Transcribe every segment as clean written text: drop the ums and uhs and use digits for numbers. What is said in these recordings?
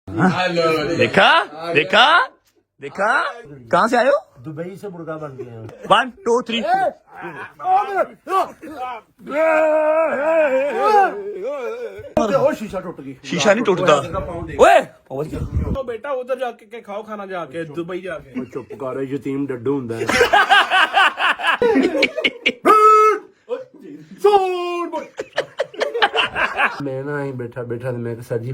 देखा देखा देखा, कहाँ से आए हो? दुबई से मुर्गा बन गए हैं। 1 2 3 शीशा टूट गई। शीशा नहीं टूटता। ओए तो बेटा उधर जाके के खाओ खाना जाके दुबई जाके। चुप कर, यतीम डड्डू हुंदा है। मैं ना ही बैठा बैठा मैं सर जी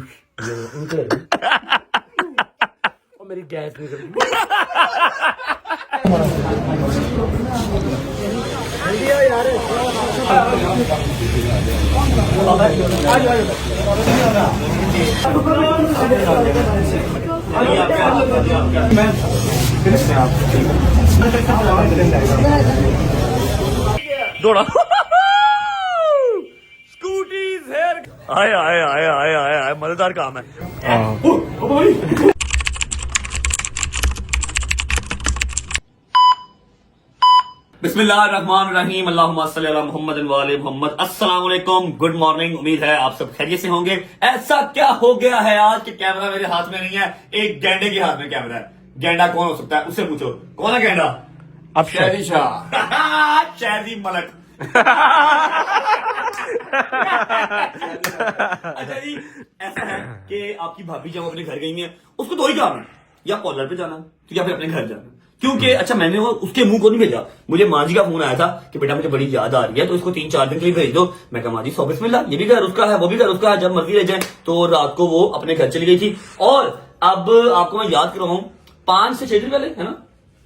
मेरी गैस निकल गई। दौड़ा स्कूटी हेयर आए आए आए आए आए आए, मजेदार काम है। बिस्मिल्लाहिर्रहमानिर्रहीम, अल्लाहुम्मा सल्ली अला मुहम्मद व आले मुहम्मद। अस्सलाम वालेकुम, गुड मॉर्निंग। उम्मीद है आप सब खैरियत से होंगे। ऐसा क्या हो गया है आज कि कैमरा मेरे हाथ में नहीं है, एक गैंडे के हाथ में कैमरा है। गैंडा कौन हो सकता है, उससे पूछो कौन है गैंडा? अब शहरी शाह शहरी मलक। अच्छा जी, ऐसा है कि आपकी भाभी जब अपने घर गई है, उसको दो ही काम है, या कॉलर पे जाना या फिर अपने घर जाना। क्योंकि अच्छा मैंने वो उसके मुंह को नहीं भेजा, मुझे माँ जी का फोन आया था कि बेटा मुझे बड़ी याद आ रही है तो इसको 3-4 दिन के लिए भेज दो। मैं कहा माँ जी 100 बिस्मिल्लाह, ये भी घर उसका है वो भी घर उसका है, जब मर्जी रह जाए। तो रात को वो अपने घर चली गई थी। और अब आपको मैं याद कर रहा हूँ 5 से 6 दिन पहले, है ना,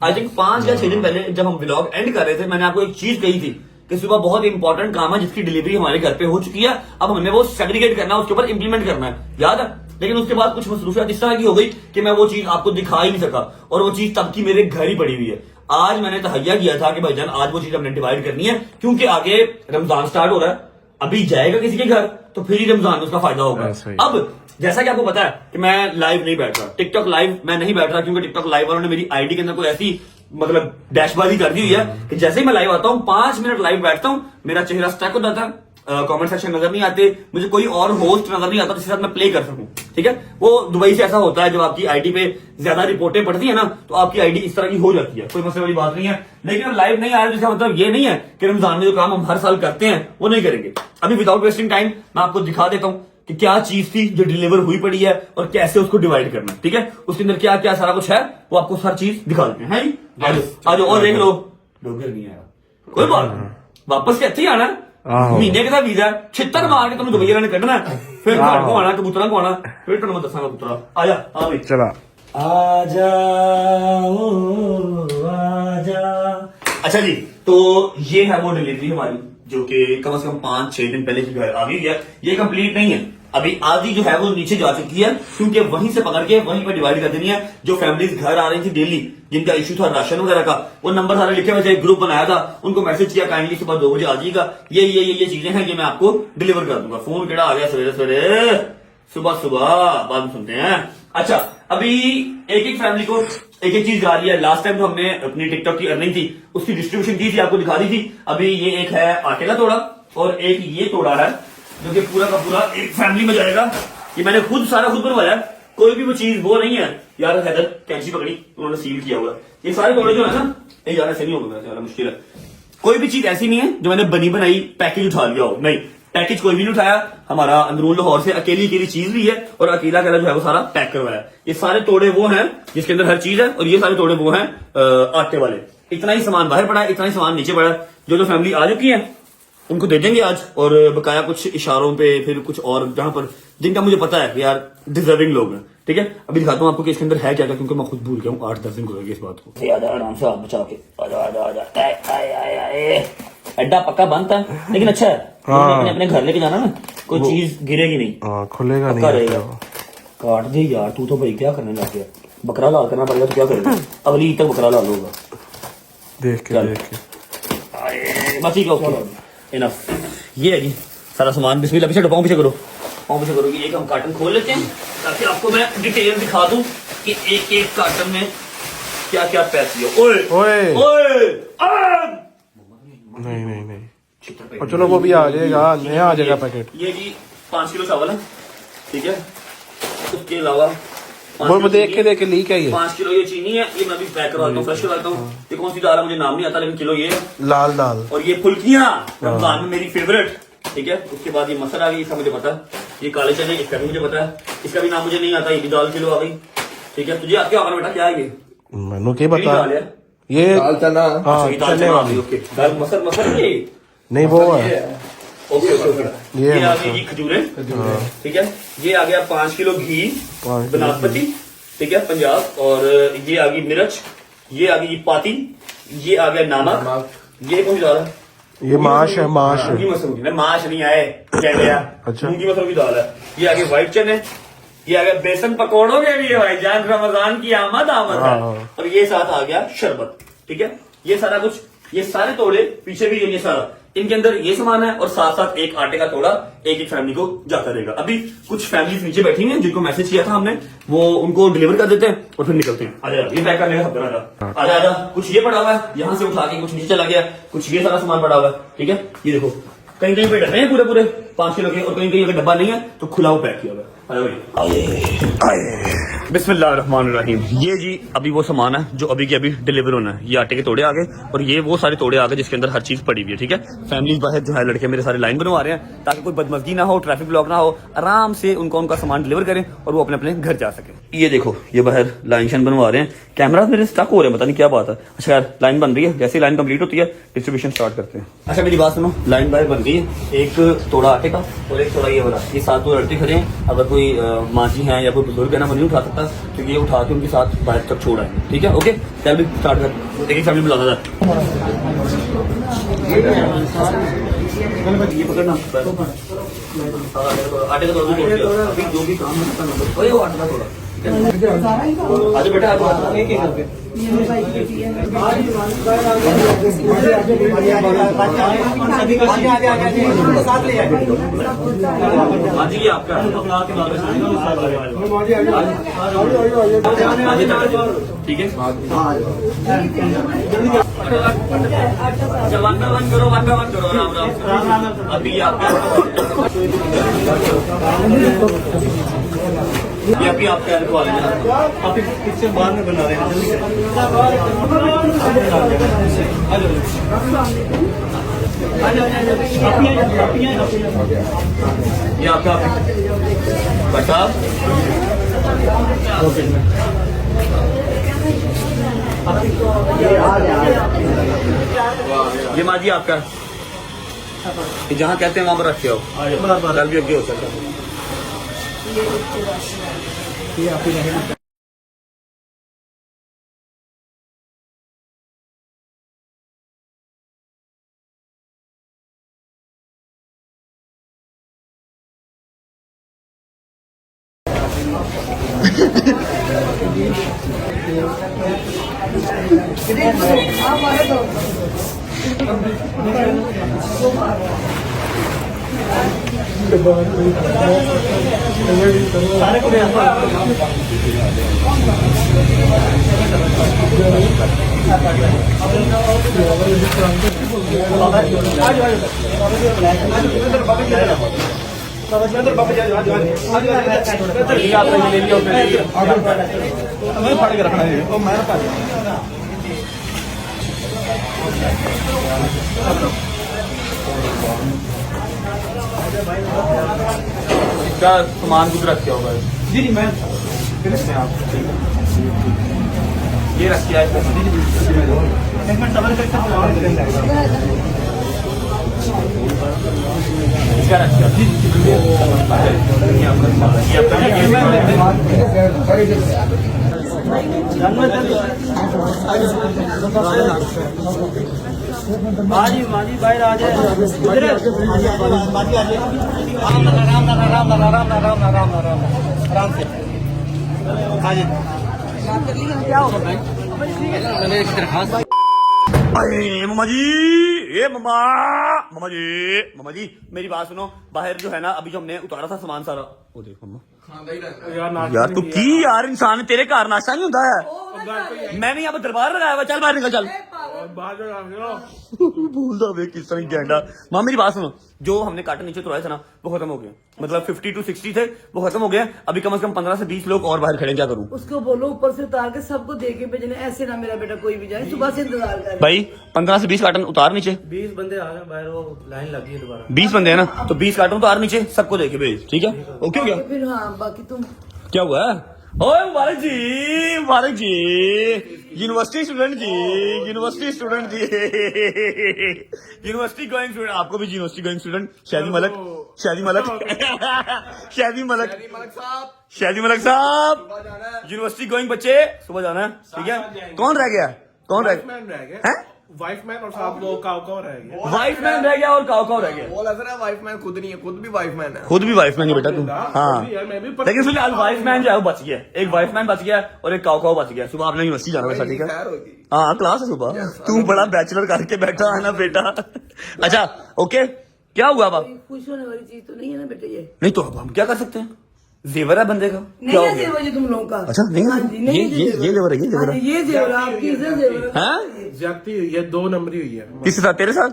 आई थिंक 5 या 6 दिन पहले जब हम व्लॉग एंड कर रहे थे, मैंने आपको एक चीज कही थी कि सुबह बहुत इंपॉर्टेंट काम है जिसकी डिलीवरी हमारे घर पे हो चुकी है, अब हमें वो सेग्रीगेट करना है, उसके ऊपर इंप्लीमेंट करना है, याद है। लेकिन उसके बाद कुछ मसरूफियत इस तरह की हो गई कि मैं वो चीज आपको दिखा ही नहीं सका, और वो चीज तब की मेरे घर ही पड़ी हुई है। आज मैंने तहैया किया था कि भाईजान आज वो चीज हमने डिवाइड करनी है, क्योंकि आगे रमजान स्टार्ट हो रहा है, अभी जाएगा किसी के घर तो फिर ही रमजान में उसका फायदा होगा। अब जैसा कि आपको पता है कि मैं लाइव नहीं बैठ रहा, टिकटॉक लाइव मैं नहीं बैठ रहा, क्योंकि टिकटॉक लाइव वालों ने मेरी आईडी के अंदर कोई ऐसी मतलब डैशबाजी कर दी हुई है कि जैसे ही मैं लाइव आता हूँ 5 मिनट लाइव बैठता हूँ, मेरा चेहरा स्टक हो जाता है, कमेंट सेक्शन नजर नहीं आते, मुझे कोई और होस्ट नजर नहीं आता जिसके साथ मैं प्ले कर सकूं। ठीक है, वो दुबई से ऐसा होता है, जब आपकी आईडी पे ज्यादा रिपोर्टें पड़ती है ना तो आपकी आईडी इस तरह की हो जाती है, कोई मसले वाली बात नहीं है। लेकिन अब लाइव नहीं आ रहा जिसका मतलब ये नहीं है कि रमजान में जो काम हम हर साल करते हैं वो नहीं करेंगे। अभी विदाउट वेस्टिंग टाइम मैं आपको दिखा देता हूँ कि क्या चीज थी जो डिलीवर हुई पड़ी है और कैसे उसको डिवाइड करना है। ठीक है, उसके अंदर क्या क्या सारा कुछ है वो आपको हर चीज दिखा देते हैं। आज और देख लो, डोगर नहीं आया कोई बात नहीं, वापस कैसे ही आना है, महीने का वीजा छितर मार के तुम दुबई ने कढ़ना, फिर घर को आना, कबूतरा को आना, फिर तुम मैं दसांगा पुत्रा आजा। हाँ भाई चला आजा आजा। अच्छा जी, तो ये है वो डिलीवरी हमारी जो कि कम से कम 5-6 दिन पहले की घर आ गई है। ये कंप्लीट नहीं है, अभी आधी जो है वो नीचे जा चुकी है, क्योंकि वहीं से पकड़ के वहीं पर डिवाइड कर देनी है। जो फैमिलीज घर आ रही थी डेली, जिनका इश्यू था राशन वगैरह का, वो नंबर सारे लिखे हुए थे, ग्रुप बनाया था, उनको मैसेज किया काइंडली सुबह 2 बजे आ जाइएगा, ये चीजें हैं ये मैं आपको डिलीवर कर दूंगा। फोन केड़ा आ गया सवेरे सवेरे, सुबह बाद में सुनते हैं। अच्छा, अभी एक फैमिली को एक चीज जा रही है। लास्ट टाइम तो हमने अपनी टिकटॉक की अर्निंग थी उसकी डिस्ट्रीब्यूशन की थी, आपको दिखा दी थी। अभी ये एक है आटे का तोड़ा और एक ये तोड़ा है जो कि पूरा का पूरा एक फैमिली में जाएगा। ये मैंने खुद सारा खुद बनवाया, कोई भी वो चीज वो नहीं है यार। हैदर कैंची पकड़ी, उन्होंने सील किया हुआ। ये सारे तोड़े जो है ना, ये ज्यादा से नहीं होगा, ज्यादा मुश्किल है। कोई भी चीज ऐसी नहीं है जो मैंने बनी बनाई पैकेज उठा लिया हो, नहीं, पैकेज कोई भी नहीं उठाया। हमारा अंदरून लाहौर से अकेली चीज भी है और अकेला जो है वो सारा पैक करवाया। ये सारे तोड़े वो हैं जिसके अंदर हर चीज है, और ये सारे तोड़े वो हैं आटे वाले। इतना ही सामान बाहर पड़ा है, इतना ही सामान नीचे पड़ा है। जो फैमिली आ चुकी है उनको दे देंगे आज, और बकाया कुछ इशारों पे, फिर कुछ और जहां पर जिनका मुझे पता है कि यार डिजर्विंग लोग हैं। ठीक है, अभी दिखाता हूँ आपको कि इसके अंदर है क्या क्या, क्योंकि मैं खुद भूल गया हूँ। 8-10 दिन हो गए इस बात को। आराम से हाथ बचा के अड्डा पक्का बंद था, लेकिन अच्छा है अपने घर लेके जाना ना, कोई चीज गिरेगी नहीं, खुलेगा नहीं रहेगा। काट दे यार तू तो भाई, क्या करने लग गया, बकरा लाल करना पड़ेगा तो क्या करेगा, अगली तक बकरा लाल होगा देख के बस ठीक है। इनफ, ये है जी सारा सामान। बिस्मिल्लाह, पीछे पाँव पीछे करो, पाँव पीछे करो। एक हम कार्टन खोल लेते हैं ताकि आपको मैं डिटेल दिखा दूं कि एक कार्टन में क्या क्या पैसे हो। ओए ओए ओए नहीं और चलो वो भी आ जाएगा, नया आ जाएगा पैकेट। ये जी 5 किलो चावल है, ठीक है। उसके अलावा वो देख के लीक है ये। 5 किलो ये चीनी है, ये मैं भी पैक करवाता हूँ, फ्रेश करवाता हूँ। ये कौन सी दाल है मुझे नाम नहीं आता, लेकिन किलो ये है। लाल दाल। और ये फुल्कियाँ रमजान में मेरी फेवरेट, ठीक है। उसके बाद ये मसर आ गई, इसका मुझे पता है। ये काले चने, इसका भी मुझे पता है, इसका भी नाम मुझे नहीं आता। ये भी दाल किलो आ गई, ठीक है। तुझे क्या होगा बेटा, क्या है ये? मैनू क्या बता, दाल है ये दाल चना। हाँ दाल चने चना आ वाली। गई, ओके। दाल मसर मसर ये नहीं वो है ओके ओके ओके। ये ये आ मसर। गई खजूरें, ठीक है। ये आ गया 5 किलो घी 5 किलो बनास्पति, ठीक है, पंजाब। और ये आ गई मिर्च, ये आ गई पाती, ये आ गया नमक। ये कौन सी दाल है? ये माश है, माश है। मूंगी मसूर की, माश नहीं आए क्या गया। अच्छा। मूंगी मसूर की दाल है। ये आ गए व्हाइट चने, ये आ गया बेसन पकौड़ों के लिए भाईजान, रमजान की आमद आमद है। हाँ। और ये साथ आ गया शरबत, ठीक है। ये सारा कुछ, ये सारे तोड़े पीछे भी ये सारा, इनके अंदर ये सामान है। और साथ साथ एक आटे का तोड़ा एक एक फैमिली को जाता रहेगा। अभी कुछ फैमिलीज नीचे बैठी हैं जिनको मैसेज किया था हमने, वो उनको डिलीवर कर देते हैं और फिर निकलते हैं। आजा ये पैक करने का सब आजा आजा आजा। कुछ ये पड़ा हुआ है, यहाँ से उठा के कुछ नीचे चला गया, कुछ ये सारा सामान पड़ा हुआ है, ठीक है। ये देखो कहीं कहीं पे डब्बे हैं पूरे पूरे 5 किलो के, और कहीं कहीं अगर डब्बा नहीं है तो खुला हुआ पैक किया हुआ है। बिस्मिल्लाहिर्रहमानिर्रहीम। ये जी अभी वो सामान है जो अभी के अभी डिलीवर होना है। ये आटे के तोड़े आ गए और ये वो सारे तोड़े आ गए जिसके अंदर हर चीज पड़ी हुई है, ठीक है। फैमिली बाहर जो है लड़के मेरे सारे लाइन बनवा रहे हैं ताकि कोई बदमजगी ना हो, ट्रैफिक ब्लॉक ना हो, आराम से उनका सामान डिलीवर करें और वो अपने अपने घर जा सके। ये देखो ये बाहर लाइन शाइन बनवा रहे हैं, कैमरा मेरे स्टक हो रहे हैं, पता नहीं क्या बात है। अच्छा यार लाइन बन रही है, जैसे लाइन कंप्लीट होती है डिस्ट्रीब्यूशन स्टार्ट करते हैं। अच्छा मेरी बात सुनो, लाइन बाहर बन गई है, एक तोड़ा आटे का और एक तोड़ा ये वाला। ये 7 दो लड़के खड़े हैं, अगर कोई माजी हैं या कोई बुजुर्ग है ना, वो नहीं उठा सकता क्योंकि ये उठा के उनके साथ बाहर तक छोड़ा है, ठीक है। ओके चल भी स्टार्ट कर, एक फैमिली बुलाता था। ये पकड़ना आटे का तोड़ा अभी जो भी काम है वो आटे का तोड़ा। अच्छा बेटा आप एक एक करके हाँ जी ये आपका ठीक है। अच्छा वन करो राम राम। अभी आपका ये अभी आपके रखवा लेना, आप इससे बाद में बना रहे हैं जल्दी ये आपका बचा ये माजी आपका जहाँ कहते हैं वहां पर रखे हो, कल भी आगे हो सकता है। इसका सामान कुछ रखे होगा जी जी मैं ये रखिए इसका माजी बाहर आ जाए आराम से क्या होगा भाई मैंने एक दरखास्त अरे मामा जी, ये मामा जी मेरी बात सुनो। बाहर जो है ना अभी जो हमने उतारा था सामान सारा, वो देखो मामा यार यार तू की यार इंसान तेरे घर नाश्ता नहीं होता है। मैंने यहाँ पर दरबार लगाया हुआ, चल बाहर निकल चल। बाहर जाओ। भूलता वे किस तरह गेंडा। मां मेरी बात सुनो, जो हमने काटे नीचे तोड़ाए थे ना वो खत्म हो गए, मतलब 50 to 60 थे वो खत्म हो गए। अभी कम से कम 15 से 20 लोग और बाहर खड़े, क्या करूं? उसको बोलो ऊपर से उतार के सबको दे के भेजने, ऐसे ना मेरा बेटा कोई भी जाए, सुबह से इंतजार कर। भाई 15 से 20 कार्टन उतार नीचे। 20 बंदे आ गए बाहर, वो लाइन लगी है दोबारा। 20 बंदे हैं ना, तो 20 कार्टन उतार नीचे, सबको दे के भेज, ठीक है? ओके हो गया? फिर हाँ बाकी तुम क्या हुआ है? ओए मुबारक जी, मुबारक जी, यूनिवर्सिटी स्टूडेंट जी, यूनिवर्सिटी स्टूडेंट जी, यूनिवर्सिटी गोइंग स्टूडेंट। आपको भी यूनिवर्सिटी गोइंग स्टूडेंट। शादी मलक, शादी मलक, शादी मलक, शादी मलक साहब, यूनिवर्सिटी गोइंग बच्चे, सुबह जाना है, ठीक है? कौन रह गया? कौन रह गया? हैं? वाइफ मैन और साहब लोग काव रह गए। वाइफ मैन रह गया और काव रह गया। बोल ऐसा वाइफ मैन खुद नहीं है, खुद भी वाइफ मैन है। खुद भी वाइफ मैन है बेटा तू। हाँ, मैं भी लेकिन फिलहाल वाइफ मैन जो है वो बच गया, एक वाइफ मैन बच गया और एक काव बच गया। सुबह आपने यूनिवर्सिटी जाना वैसा, ठीक है? खैर होगी। हाँ क्लास है सुबह। तू बड़ा बैचलर करके बैठा है ना बेटा। अच्छा ओके, क्या हुआ अब? खुश होने वाली चीज तो नहीं है ना बेटे ये। नहीं तो अब हम क्या कर सकते हैं? जेवर है बंदे का, नहीं क्या हो है गया? जेवर ये तुम लोगों का। अच्छा नहीं है? हाँ जी, नहीं है ये जेवर है, ये जेवर हाँ है। जी, ये जेवर आपकी इज्जत जेवर है। हैं? जाती ये 2 नंबरी हुई है किसके साथ? तेरे साथ?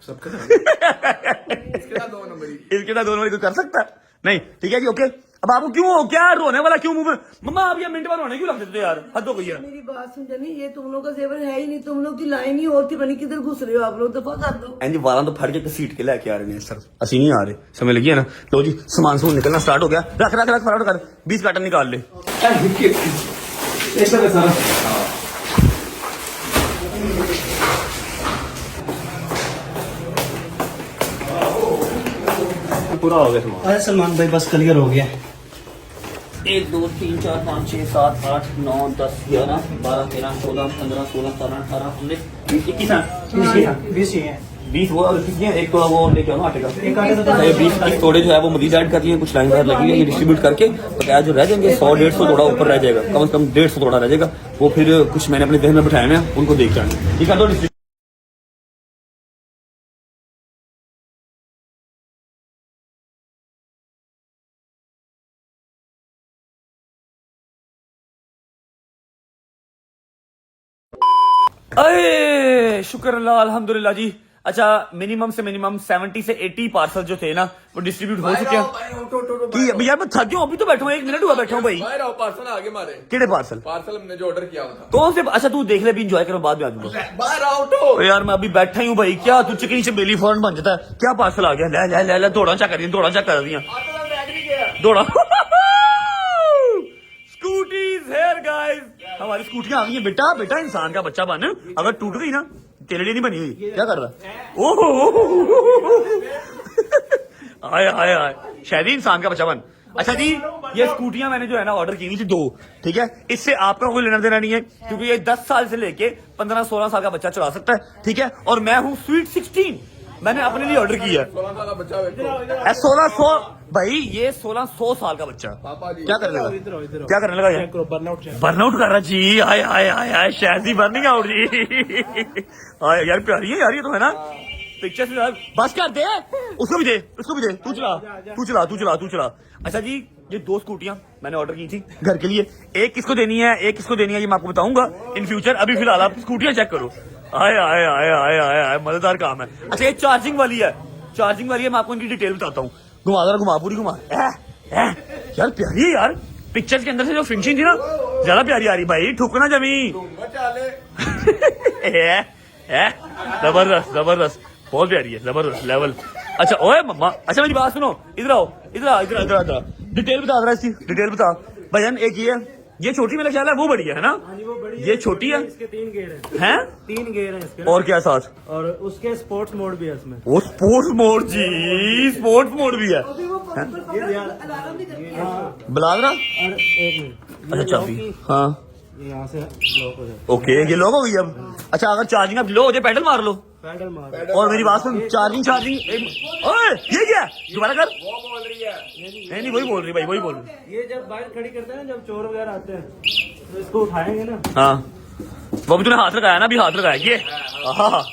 सबके साथ। इसके साथ 2 नंबर ही। इसके साथ दोनों कोई कर सकता है? नहीं, ठीक है जी ओके। अब आपको क्यों हो, क्या रोने वाला क्यों मुंह में? मम्मा आप ये मिनट में रोने क्यों लग देते हो यार? हद हो गई है। मेरी बात सुन जानी, ये तुम लोग का जेवर है ही नहीं, तुम लोग की लाइन ही और थी, बनी किधर घुस रहे हो आप लोग, दफा कर दो। एंड वाला तो फट के सीट के लेके आ रहे हैं सर, असि नहीं आ रहे, समय लगी है ना। लो जी सामान समून निकलना स्टार्ट हो गया, रख रख रख फटाफट कर, 20 कार्टन निकाल ले। पूरा हो गया सामान। अरे सलमान भाई बस क्लियर हो गया। 1 2 3 4 5 6 7 8 9 10 11 12 13 14 15 16 17 18 19 20 21 20 ही है। 20 वो और कितने? एक तो वो लेके आओ ना आटे का। एक आटे का ये 20 की थोड़े जो है वो मजीद ऐड कर दिए, कुछ लाइन बाहर लगी है, ये डिस्ट्रीब्यूट करके बकाया जो रह जाएंगे 100 150 थोड़ा ऊपर रह जाएगा, कम से कम 150 थोड़ा रह जाएगा। वो फिर कुछ मैंने अपने जहन में बिठाए हैं, उनको देख जाएंगे, ठीक है? तो अरे शुक्र अल्लाह, अल्हम्दुलिल्लाह जी। अच्छा मिनिमम से मिनिमम 70 से 80 पार्सल जो थे ना वो डिस्ट्रीब्यूट हो चुके हैं। कि अभी यार मैं थक गया हूं, अभी तो बैठा हूं, 1 मिनट हुआ बैठा हूं भाई। बाहर आओ, पार्सल आगे मारे। केड़े पार्सल? पार्सल हमने जो ऑर्डर किया हुआ था। कौन से? अच्छा तू देख ले, भी इंजॉय करो, बाद में आ जाऊंगा। बाहर आओ तो। यार मैं अभी बैठा ही हूँ भाई, क्या तू चिकनी से बेली फौरन बन जाता है? क्या पार्सल आ गया? ले ले ले ले, दौड़ा चा कर रही, दौड़ा चा कर रही, दौड़ा। स्कूटीज हेयर गाइस, हमारी स्कूटियां आ गई हैं बेटा। बेटा इंसान का बच्चा बन, अगर टूट गई ना तेरे लिए नहीं बनी हुई। क्या कर रहा है? ओहो आए आए आए, शायद ही इंसान का बच्चा बन। अच्छा जी ये स्कूटियां मैंने जो है ना ऑर्डर की थी 2, ठीक है? इससे आपका कोई लेना देना नहीं है, क्योंकि ये 10 साल से लेके 15-16 साल का बच्चा चला सकता है, ठीक है? और मैं हूँ स्वीट 16, मैंने अपने लिए ऑर्डर किया है। 16 साल का बच्चा देखो। 1600 भाई, ये 1600 साल का बच्चा पापा जी क्या करने लगा? क्या करने लगा ये? बर्नआउट बर्नआउट कर रहा जी। आए आए आए आए, शायद ही बर्निंग आउट जी। आए यार प्यारी है यार ये तो, है ना? पिक्चर से बस कर दे, उसको भी दे, उसको भी दे, तू चला तू चला तू चला तू चला। अच्छा जी ये 2 स्कूटियां मैंने ऑर्डर की थी घर के लिए, एक किसको देनी है, एक किसको देनी है, ये मैं आपको बताऊंगा इन फ्यूचर। अभी फिलहाल आप स्कूटियां चेक करो। आए आए आए आए आए आए, मजेदार काम है। अच्छा ये चार्जिंग वाली है, चार्जिंग वाली है, मैं आपको इनकी डिटेल बताता हूँ। घुमा जरा, घुमा पूरी घुमा। यार प्यारी है यार, पिक्चर्स के अंदर से जो फिनिशिंग थी ना ज्यादा प्यारी आ रही भाई, ठुकना जमी। जबरदस्त जबरदस्त, बहुत प्यारी है, जबरदस्त लेवल। अच्छा ओए मम्मा, अच्छा मेरी बात सुनो, इधर आओ, इधर आ, इधर इधर इधर, डिटेल बता जरा इसकी, डिटेल बता भजन। एक ये छोटी मेरा ख्याल है वो बड़ी है ना? ये छोटी है, इसके 3 गेयर हैं? 3 गेयर है इसके, और क्या साथ? और उसके स्पोर्ट्स मोड भी है इसमें। वो स्पोर्ट्स मोड जी, स्पोर्ट्स मोड भी है। अलार्म भी करती है। बलादरा, और 1 मिनट, अच्छा चाबी, हाँ यहाँ से लॉक हो जाए, ओके, ये लॉक हो गई अब। अच्छा अगर चार्जिंग अब लो हो जाए, पैडल मार लो। पैडल मार। और मेरी बात सुन, चार्जिंग ओए ये क्या, दोबारा कर। वो बोल रही है। नहीं वही बोल रही भाई, वही बोल रही। ये जब बाइक खड़ी करते हैं ना, जब चोर वगैरह आते हैं तो इसको उठाएंगे ना। हाँ वो भी तूने हाथ लगाया ना, अभी हाथ लगाया ये। हाँ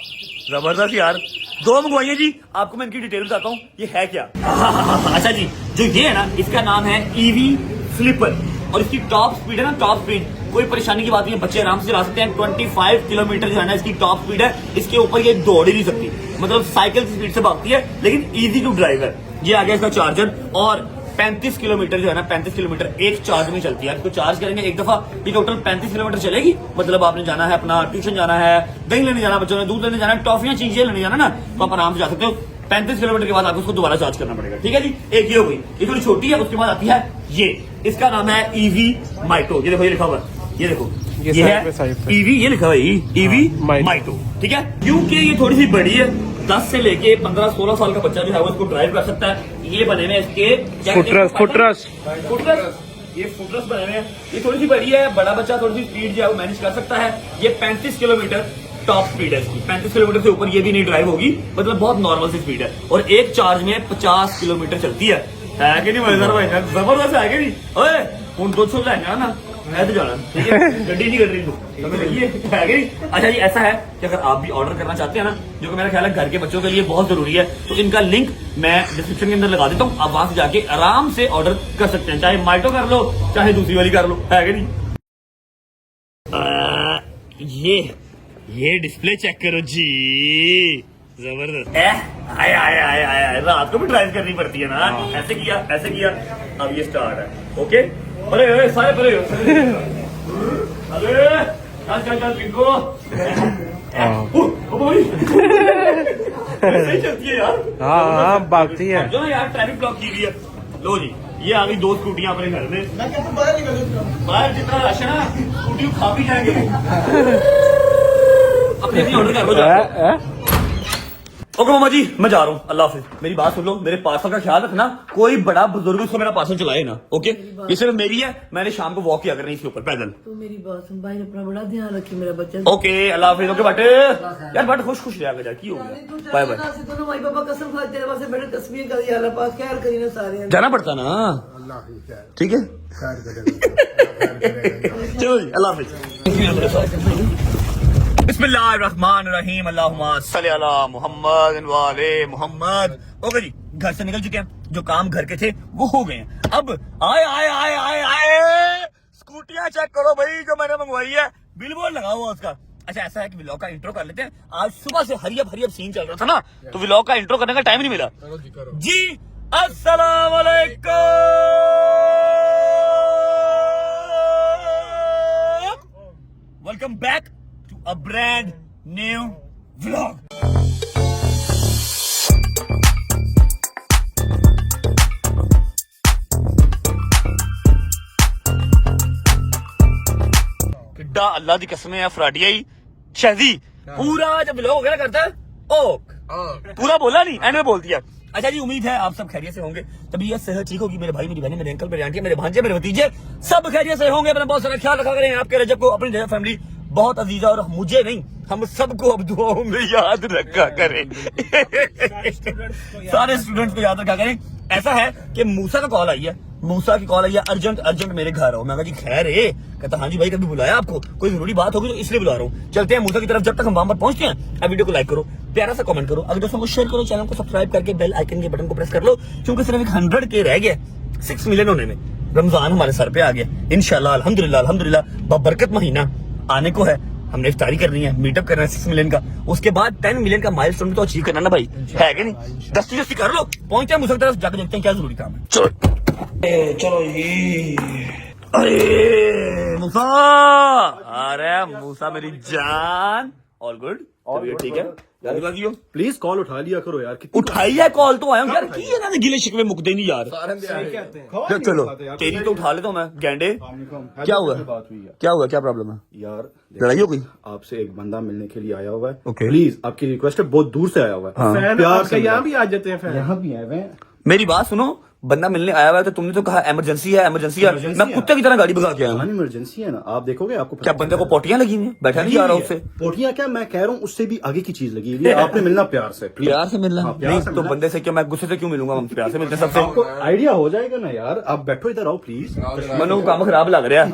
जबरदस्त यार, 2 मंगवाइए जी। आपको मैं इनकी डिटेल बताता हूँ ये है क्या। अच्छा जी जो ये है ना, इसका नाम है ईवी फ्लिपर, और इसकी टॉप स्पीड है ना, टॉप स्पीड कोई परेशानी की बात नहीं है, बच्चे आराम से चला सकते हैं। 25 किलोमीटर जो है ना इसकी टॉप स्पीड है, इसके ऊपर ये दौड़ ही नहीं सकती, मतलब साइकिल की स्पीड से भागती है, लेकिन इजी टू ड्राइव है। ये आ गया इसका चार्जर, और 35 किलोमीटर जो है ना 35 किलोमीटर एक चार्ज में चलती है। इसको चार्ज करेंगे एक दफा, ये टोटल 35 किलोमीटर चलेगी। मतलब आपने जाना है अपना ट्यूशन जाना है, दही लेने जाना, बच्चों ने दूध लेने जाना है, टॉफियां चीजें लेने जाना ना, तो आप आराम से जा सकते हो। 35 किलोमीटर के बाद आपको उसको दोबारा चार्ज करना पड़ेगा, ठीक है जी। एक ये हो गई, ये थोड़ी छोटी है। उसके बाद आती है ये, इसका नाम है ईवी माइटो। ये देखो, ये लिखा हुआ है, ये देखो, ये है ईवी, ये लिखा हुआ है ईवी माइटो, ठीक है। क्योंकि ये थोड़ी सी बड़ी है, 10 से लेके 15-16 साल का बच्चा जो है वो इसको ड्राइव कर सकता है। ये बने हुए इसके फुटरस ये फुटरस बने हुए हैं। ये थोड़ी सी बड़ी है, बड़ा बच्चा थोड़ी सी स्पीड जो है वो मैनेज कर सकता है। ये 35 किलोमीटर टॉप स्पीड है इसकी, 35 किलोमीटर से ऊपर ये भी नहीं ड्राइव होगी, मतलब बहुत नॉर्मल सी स्पीड है। और एक चार्ज में 50 किलोमीटर चलती है कि नहीं मजेदार भाई, जबरदस्त है कि नहीं। ओए उन 200 जाएंगे ना, मैं तो जाना, ठीक है, गड्डी नहीं कर रही तू, है कि नहीं। अच्छा जी, ऐसा है कि अगर आप भी ऑर्डर करना चाहते हैं ना, जो कि मेरा ख्याल है घर के बच्चों के लिए बहुत जरूरी है, तो इनका लिंक मैं डिस्क्रिप्शन के अंदर लगा देता हूँ। आप वहां से जाके आराम से ऑर्डर कर सकते हैं, चाहे माइटो कर लो चाहे दूसरी वाली कर लो, है कि नहीं। ये डिस्प्ले चेक करो जी, जबरदस्त। आया आया आया आया, रात को भी ड्राइव करनी पड़ती है ना, ऐसे किया ऐसे किया, अब ये स्टार्ट है। ओके, अरे सारे परे अरे चल चल चल बिंगो, सही चलती है यार। हाँ भागती है जो ना यार, ट्रैफिक ब्लॉक की हुई है। लो जी, ये आ गई 2 स्कूटियां अपने घर में। बाहर जितना रश है ना, स्कूटी खा भी जाएंगे अपने ऑर्डर कर लो। ओके मामा जी, मैं जा रहा हूँ, अल्लाह हाफिज। मेरी बात सुन लो, मेरे पार्सल का ख्याल रखना, कोई बड़ा बुजुर्ग उसको मेरा पार्सल चलाए ना, ओके। ये सिर्फ मेरी है, मैंने शाम को वॉक किया करनी इसके ऊपर पैदल। तो मेरी बात सुन भाई, अपना बड़ा ध्यान रखी मेरा बच्चा। Okay, Allah Hafiz. Okay but यार, बट खुश खुश रहा कर, की हो गया, बाय बाय। दोनों माई पापा कसम खाते तेरे पास बड़े तस्वीर करी, अल्लाह पाक खैर करी ना सारे। जाना पड़ता ना, ठीक है, चलो जी, अल्लाह हाफिज। बिस्मिल्लाहिर्रहमानिर्रहीम, अल्लाहुम्मा सल्ली अला मुहम्मद व आले मुहम्मद। ओके जी, घर से निकल चुके हैं, जो काम घर के थे वो हो गए हैं। अब आए आए आए आए आए स्कूटियां चेक करो भाई, जो मैंने मंगवाई है, बिलबोर्ड लगा हुआ उसका। अच्छा, ऐसा है कि व्लॉग का इंट्रो कर लेते हैं। आज सुबह से हरियप सीन चल रहा था ना, तो व्लॉग का इंट्रो करने का टाइम नहीं मिला जी। अस्सलाम वालेकुम, welcome back to a brand new vlog. किड्डा अल्लाह दी कसम है, फ्राडिया ही शहजी पूरा जब व्लॉग वगैरह करता है ओक पूरा बोला नहीं, एंड में बोल दिया। अच्छा जी, उम्मीद है आप सब खैरियत से होंगे, तबीयत सेहत ठीक होगी। मेरे भाई मेरी बहनें, मेरे अंकल, मेरे आंटी, मेरे भांजे, मेरे भतीजे सब खैरियत से होंगे। अपना बहुत सारा ख्याल रखा करें। आपके रजब को, अपनी रजब फैमिली बहुत अजीजा, और मुझे नहीं, हम सबको अब दुआओं में याद रखा करें। सारे स्टूडेंट्स को याद रखा करें। ऐसा है कि मूसा का कॉल आई है, मूसा की कॉल आई है, अर्जेंट मेरे घर आओ। मैं कहा जी खैर है, कहता हाँ जी भाई, कभी बुलाया आपको, कोई जरूरी बात होगी तो इसलिए बुला रहा हूँ। चलते हैं मूसा की तरफ। जब तक हम वहां पर पहुंचते हैं, अब वीडियो को लाइक करो, प्यारा सा कमेंट करो, अगर दोस्तों को शेयर करो, चैनल को सब्सक्राइब करके बेल आइकन के बटन को प्रेस कर लो, क्योंकि सिर्फ 100 के रह गया 6 मिलियन होने में। रमजान हमारे सर पे आ गया इंशाल्लाह, अल्हम्दुलिल्लाह बरकत महीना आने को है। हमने इफ्तारी करनी है, मीटअप करना है 6 मिलियन का, उसके बाद 10 मिलियन का माइलस्टोन तो अचीव करना ना भाई, है कि नहीं। दस्ती कर लो, पहुंचते हैं मूसा की तरफ, जाकर देखते हैं क्या जरूरी काम है। चलो जी। अरे मूसा, अरे मूसा मेरी जान, ऑल गुड, ठीक है। प्लीज कॉल उठा लिया करो यार, उठाई है कॉल तो आया हूँ यार, की है ना गिले शिकवे मुकदे नहीं यार। चलो तेरी तो उठा लेता हूँ मैं, गेंडे क्या हुआ, क्या हुआ, क्या प्रॉब्लम है यार? लड़ाई हो गई? आपसे एक बंदा मिलने के लिए आया हुआ है। Okay. प्लीज, आपकी रिक्वेस्ट है, बहुत दूर से आया हुआ है। फैन प्यार से यहाँ भी आ जाते हैं, फैन यहाँ भी आए हुए हैं। मेरी बात सुनो, बंदा मिलने आया हुआ है तो तुमने तो कहा इमरजेंसी है, इमरजेंसी है, मैं कुत्ते की तरह गाड़ी भगा के आया हूँ। इमरजेंसी है ना, आप देखोगे आपको क्या बंदे को पोटियां लगी हुई हैं? बैठा नहीं जा रहा उससे। पोटियां क्या, मैं कह रहा हूँ उससे भी आगे की चीज लगी हुई है। आपने मिलना प्यार से, प्लीज। प्यार से मिलना? प्यार नहीं से तो मिलना। बंदे से क्यों, मैं गुस्से से क्यों मिलूंगा? हम प्यार से मिलते हैं सबसे। आपको आइडिया हो जाएगा ना यार, आप बैठो इधर आओ प्लीज। मनु को काम खराब लग रहा है,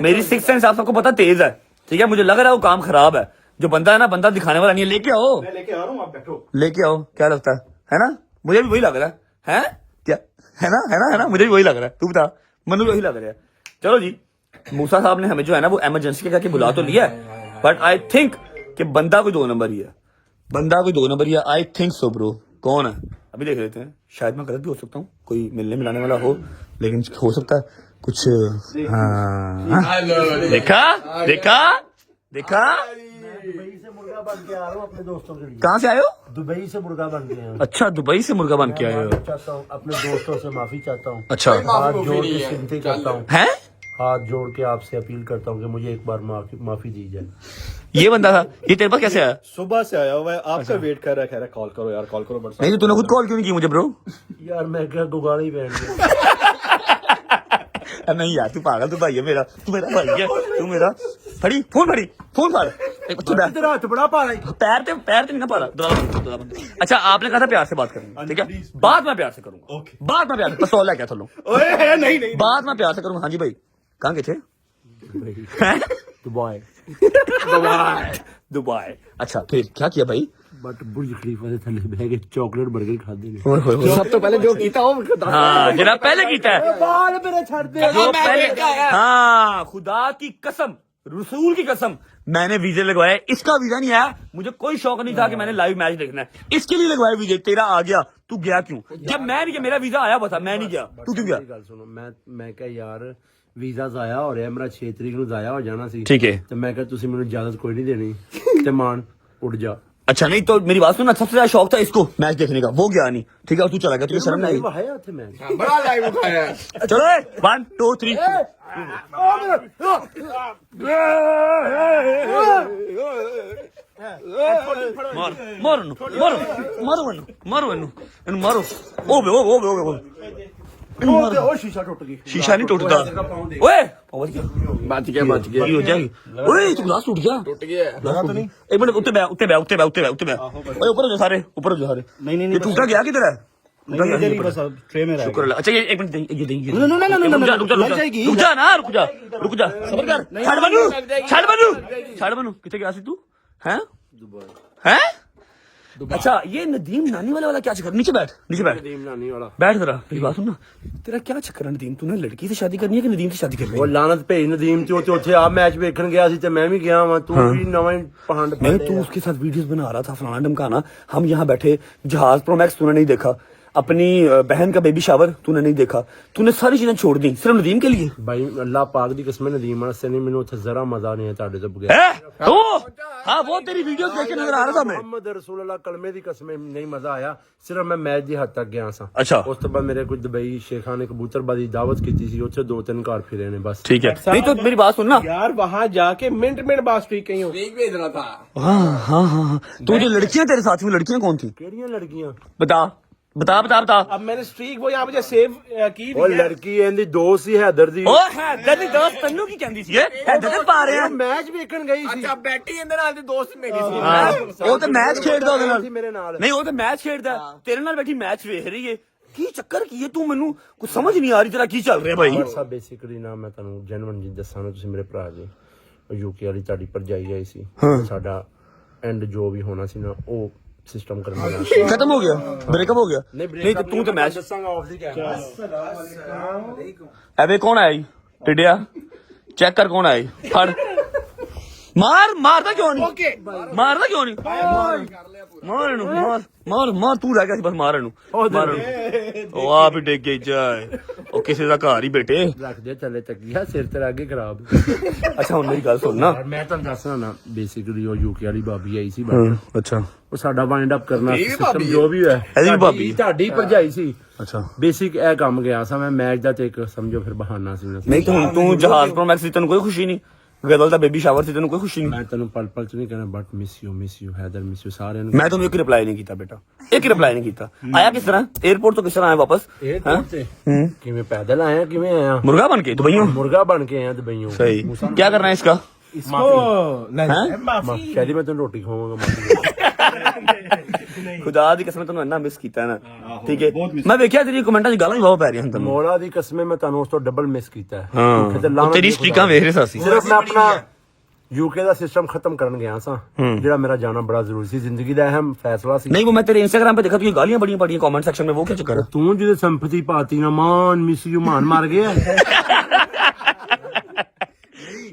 मेरी 6th सेंस आप सबको पता तेज है, ठीक है, मुझे लग रहा है वो काम खराब है। जो बंदा है ना, बंदा दिखाने वाला नहीं है। लेके आओ, मैं लेके आ रहा हूँ, आप बैठो। लेके आओ, क्या लगता है ना? मुझे भी वही लग रहा है क्या, है ना, मुझे भी वही लग रहा है। तू बता, मनु वही लग रहा है। चलो जी, मूसा साहब ने हमें जो है ना वो इमरजेंसी के करके बुला तो लिया है, बट आई थिंक कि बंदा कोई 2 नंबर ही है, बंदा कोई 2 नंबर ही है। I think so bro. कौन है अभी देख लेते हैं, शायद मैं गलत भी हो सकता हूँ, कोई मिलने मिलाने वाला हो, लेकिन हो सकता है कुछ। हाँ देखा देखा देखा। दुबई से मुर्गा बन के आ रहा हूँ अपने दोस्तों के लिए। कहाँ से आए हो? दुबई से मुर्गा बन के आया हूँ। अच्छा, दुबई से मुर्गा बन के आए हो। चाहता हूँ अपने दोस्तों से माफी चाहता हूँ। अच्छा हाथ जोड़ के विनती करता हूँ, है, हाथ जोड़ के आपसे अपील करता हूँ कि मुझे एक बार माफी दी जाए। ये बंदा था, ये तेरे पास कैसे आया? सुबह से आया हुआ है, आपका वेट कर रहा है, कह रहा है कॉल करो यार, कॉल करो। बरसात नहीं तो तूने खुद कॉल क्यों नहीं की मुझे ब्रो? यार मैं क्या गुगाड़ी पहन गया। नहीं यार, तू पागल, तू भाई है मेरा, तू मेरा भाई है, तू मेरा। फड़ी फोन फाड़ एक बच्चे बैठ। तेरा हाथ बड़ा पा रहा है। पैर ते नहीं ना पा रहा। अच्छा आपने कहा था प्यार से बात करनी, ठीक है, बात मैं प्यार से करूंगा, बात मैं प्यार से, पिस्तौल है क्या थोड़ा, नहीं बात मैं प्यार से करूंगा। हाँ जी भाई, कहाँ गए थे? दुबई। दुबई। अच्छा फिर क्या किया भाई? बट बुर्ज खलीफा से थले बह के चॉकलेट बर्गर खाते ने। सब तो पहले जो कीता हो हाँ जनाब, पहले कीता है बाल मेरे छड़ दे। जो पहले। हाँ खुदा की कसम, रसूल की कसम, मैंने वीजे लगवाए, इसका वीजा नहीं आया। मुझे कोई शौक नहीं था कि मैंने लाइव मैच देखना है, इसके लिए लगवाए वीजे। तेरा आ गया, तू गया क्यों? जब मैं नहीं गया, मेरा वीजा आया बता, मैं नहीं गया, तू क्यों गया? गल सुनो, मैं क्या यार वीजा जाया हो रहा, मेरा 6 तरीक ਨੂੰ जाया हो जाना सी, ठीक है। ਤੇ ਮੈਂ ਕਿਹਾ ਤੁਸੀਂ ਮੈਨੂੰ ਇਜਾਜ਼ਤ ਕੋਈ ਨਹੀਂ ਦੇਣੀ ਤੇ ਮਾਨ ਉੱਡ जा। अच्छा नहीं तो मेरी बात सुन, सबसे ज्यादा शौक था इसको मैच देखने का, वो गया नहीं, ठीक है, और तू चला गया, तुझे शर्म नहीं आई? है ਉੱਥੇ मैच। बड़ा लाइव उठाया है। चलो 1 2 3 मारो ਉਹ ਸ਼ੀਸ਼ਾ ਟੁੱਟ ਗਈ। शीशा नहीं टूटता। ओए पहुंच गया, बच गया हो जाएगी। ओए तू ग्लास टूट गया। टूट गया ग्लास तो नहीं, एक मिनट, उत्ते बैठ ओए ऊपर हो जा सारे, ऊपर हो जा सारे। नहीं ये टूटा गया किधर है? टूटा गया नहीं बस ट्रे में रह शुक्र अल्लाह। अच्छा ये एक मिनट ये देंगे। No, no, no, no, no, no, रुक जा ना, रुक जा, सबर कर। छाड़ बनू किथे गया सी तू? हैं हैं? अच्छा ये नदीम नानी वाला क्या चक्कर? नीचे बैठ नानी वाला। बैठ जरा, मेरी बात सुन ना, तेरा क्या चक्कर है नदीम? तूने लड़की से शादी करनी है कि नदीम से शादी करनी ਉਹ है? ਲਾਨਤ ਭੇਜ ਨਦੀਮ ਤੇ ਉੱਥੇ ਆ ਮੈਚ ਵੇਖਣ ਗਿਆ ਸੀ ਤੇ ਮੈਂ ਵੀ ਗਿਆ ਵਾਂ। ਤੂੰ ਵੀ ਨਵਾਂ ਹੀ ਪਹਾੜ मैं तू उसके साथ वीडियोस बना रहा था फलाना ढमकाना, हम यहाँ बैठे, जहाज प्रो मैक्स तूने नहीं देखा, अपनी बहन का बेबी शावर तूने नहीं देखा, तूने सारी चीजें छोड़ दी सिर्फ नदीम के लिए। ਭਾਈ ਅੱਲਾਹ ਪਾਕ ਦੀ ਕਸਮ ਨਦੀਮ ਵਾਸਤੇ ਨਹੀਂ, ਮੈਨੂੰ ਉੱਥੇ ਜ਼ਰਾ ਮਜ਼ਾ ਨਹੀਂ ਹੈ ਤੁਹਾਡੇ ਤੋਂ ਬਗੈਰ। है तो हाँ वो तेरी वीडियोस देख के नजर आ रहा था मैं। ਮੁਹੰਮਦ ਰਸੂਲ ਅੱਲਾਹ ਕਲਮੇ ਦੀ ਕਸਮ ਨਹੀਂ ਮਜ਼ਾ ਆਇਆ, ਸਿਰਫ ਮੈਂ ਮੈਚ ਦੀ ਹੱਦ ਤੱਕ ਗਿਆ ਸਾਂ। अच्छा ਉਸ ਤੋਂ ਬਾਅਦ ਮੇਰੇ ਕੁਝ ਦੁਬਈ ਸ਼ੇਖਾਂ ਨੇ ਕਬੂਤਰਬਾਜ਼ੀ ਦਾਵਤ ਕੀਤੀ ਸੀ, ਉੱਥੇ 2-3 ਘਰ ਫਿਰੇ ਨੇ ਬਸ। ठीक है, नहीं तो मेरी बात सुन ना। यार वहां जाके मिनट बात स्ट्रीक कहीं हो। वीक भेजना था। हाँ तो जो लड़कियां तेरे साथ में, लड़कियां कौन थी? ਕਿਹੜੀਆਂ ਲੜਕੀਆਂ? बता अब मैंने स्ट्रीक वो यहाँ पे सेव की ਉਹ ਲੜਕੀ ਇਹਦੀ ਦੋਸਤ ਸੀ ਹੈਦਰ ਦੀ। ओ हैदर दी दोस्त तन्नू की कहंदी सी हैदर दे पा रहे हैं। ਮੈਚ ਵੇਖਣ ਗਈ ਸੀ। अच्छा बैठी इंदे नाल दी दोस्त मेरी सी। ਉਹ ਤੇ ਮੈਚ ਖੇਡਦਾ ਉਹਦੇ ਨਾਲ। ਮੇਰੇ ਨਾਲ। ਨਹੀਂ ਉਹ ਤੇ ਮੈਚ ਖੇਡਦਾ, ਤੇਰੇ ਨਾਲ ਬੈਠੀ ਮੈਚ ਵੇਖ ਰਹੀ ਹੈ। ਕੀ ਚੱਕਰ ਕੀ ਹੈ? ਤੂੰ ਮੈਨੂੰ ਕੁਝ ਸਮਝ ਨਹੀਂ ਆ ਰਹੀ, ਤੇਰਾ ਕੀ ਚੱਲ ਰਿਹਾ ਭਾਈ? ਸਭ ਬੇਸਿਕਲੀ ਨਾ ਮੈਂ ਤੁਹਾਨੂੰ ਜੈਨੂਇਨ ਜੀ ਦੱਸਾਂ ਨਾ, ਤੁਸੀਂ ਮੇਰੇ ਭਰਾ ਜੀ, ਯੂਕੇ ਵਾਲੀ ਤੁਹਾਡੀ ਭਰਜਾਈ ਆਈ ਸੀ, ਸਾਡਾ ਐਂਡ ਜੋ ਵੀ ਹੋਣਾ ਸੀ ਨਾ ਉਹ ਸਿਸਟਮ ਕਰਨਾ खत्म हो गया, ब्रेकअप हो गया। नहीं तो तू तो मैच ਦੱਸਾਂਗਾ ਆਫ ਦੀ ਕੈਮਰਾ। अबे कौन आया टिडिया? चेक कर कौन आया, फड़ मारदा क्यों नहीं? मार तू रह गया बस, मार ओ आप ही डिग गई जाए, ओ किसी ਦਾ ਘਰ ਹੀ ਬੇਟੇ ਰੱਖ ਦੇ ਥੱਲੇ ਤੱਕੀਆ, ਸਿਰ ਤੇ ਅੱਗੇ ਖਰਾਬ। ਅੱਛਾ ਹੁਣ ਮੇਰੀ ਗੱਲ ਸੁਣ ਨਾ, ਮੈਂ ਤੁਹਾਨੂੰ ਦੱਸਣਾ ਨਾ, ਬੇਸਿਕਲੀ ਉਹ ਯੂਕੇ ਵਾਲੀ ਭਾਬੀ ਆਈ ਸੀ ਬਾਹਰ। ਅੱਛਾ ਉਹ ਸਾਡਾ ਵਾਈਂਡ ਅਪ ਕਰਨਾ ਸਿਸਟਮ ਜੋ ਵੀ ਹੋਇਆ, ਇਹਦੀ ਵੀ ਭਾਬੀ? ਤੁਹਾਡੀ ਭਰਜਾਈ ਸੀ। ਅੱਛਾ ਬੇਸਿਕ ਇਹ ਕੰਮ ਗਿਆ ਸਾਂ ਮੈਂ ਮੈਚ ਦਾ, ਤੇ ਇੱਕ ਸਮਝੋ ਫਿਰ ਬਹਾਨਾ ਸੀ। ਨਹੀਂ ਤਾਂ ਹੁਣ ਤੂੰ ਜਹਾਜ਼ ਪ੍ਰੋ ਮੈਕਸ ਦੀ ਤੈਨੂੰ ਕੋਈ ਖੁਸ਼ੀ ਨਹੀਂ, ਗਦਲ ਦਾ ਬੇਬੀ ਸ਼ਾਵਰ ਸੀ ਤੈਨੂੰ ਕੋਈ ਖੁਸ਼ੀ ਨਹੀਂ? ਮੈਂ ਤੈਨੂੰ ਪਲ ਪਲ ਚ ਨਹੀਂ ਕਹਿਣਾ, ਬਟ ਮਿਸ ਯੂ ਹੈਦਰ, ਮਿਸ ਯੂ ਸਾਰਿਆਂ ਨੂੰ। ਮੈਂ ਤੁਹਾਨੂੰ ਇੱਕ ਰਿਪਲਾਈ ਨਹੀਂ ਕੀਤਾ ਬੇਟਾ, ਇੱਕ ਰਿਪਲਾਈ ਨਹੀਂ ਕੀਤਾ। ਆਇਆ ਕਿਸ ਤਰ੍ਹਾਂ 에어ਪੋਰਟ ਤੋਂ, ਕਿਸ ਤਰ੍ਹਾਂ ਆਇਆ ਵਾਪਸ? 에어ਪੋਰਟ ਤੇ ਕਿਵੇਂ ਪੈਦਲ ਆਇਆ, ਕਿਵੇਂ ਆਇਆ? मुर्गा बन के दुबईयों? ਮੁਰਗਾ ਬਣ ਕੇ ਆਇਆ ਦੁਬਈਓਂ। सही, क्या करना है इसका? ਸ਼ਾਇਦ ਮੈਂ ਤੈਨੂੰ ਰੋਟੀ ਖਵਾਵਾਂਗਾ। खुदा दी कसम ਤੈਨੂੰ ਇੰਨਾ ਮਿਸ ਕੀਤਾ ਨਾ, ਠੀਕ ਹੈ? ਮੈਂ ਵੇਖਿਆ ਤੇਰੀ ਕਮੈਂਟਾਂ 'ਚ ਗਾਲਾਂ ਹੀ ਬਹੁਤ ਪੈ ਰਹੀਆਂ ਤੈਨੂੰ। ਮੌਲਾ ਦੀ ਕਸਮ ਮੈਂ ਤੁਹਾਨੂੰ ਉਸ ਤੋਂ ਡਬਲ ਮਿਸ ਕੀਤਾ ਹੈ। ਹਾਂ ਤੇਰੀ ਸਟ੍ਰੀਕਾਂ ਵੇਖ ਰਹੇ ਸਾਂ। ਸਿਰਫ ਮੈਂ ਆਪਣਾ ਯੂਕੇ ਦਾ ਸਿਸਟਮ ਖਤਮ ਕਰਨ ਗਿਆ ਸਾਂ, ਜਿਹੜਾ ਮੇਰਾ ਜਾਣਾ ਬੜਾ ਜ਼ਰੂਰੀ ਸੀ, ਜ਼ਿੰਦਗੀ ਦਾ ਅਹਿਮ ਫੈਸਲਾ ਸੀ। नहीं वो मैं तेरे इंस्टाग्राम पे देखा तू ये गालियां बड़ी पड़ी कमेंट सेक्शन में, वो क्या चक्कर है? ਤੂੰ ਜਿਹਦੇ ਸੰਪਤੀ ਪਾਤੀ ਨਾ, ਮਾਨ ਮਿਸ ਯੂ ਮਾਨ ਮਰ ਗਿਆ।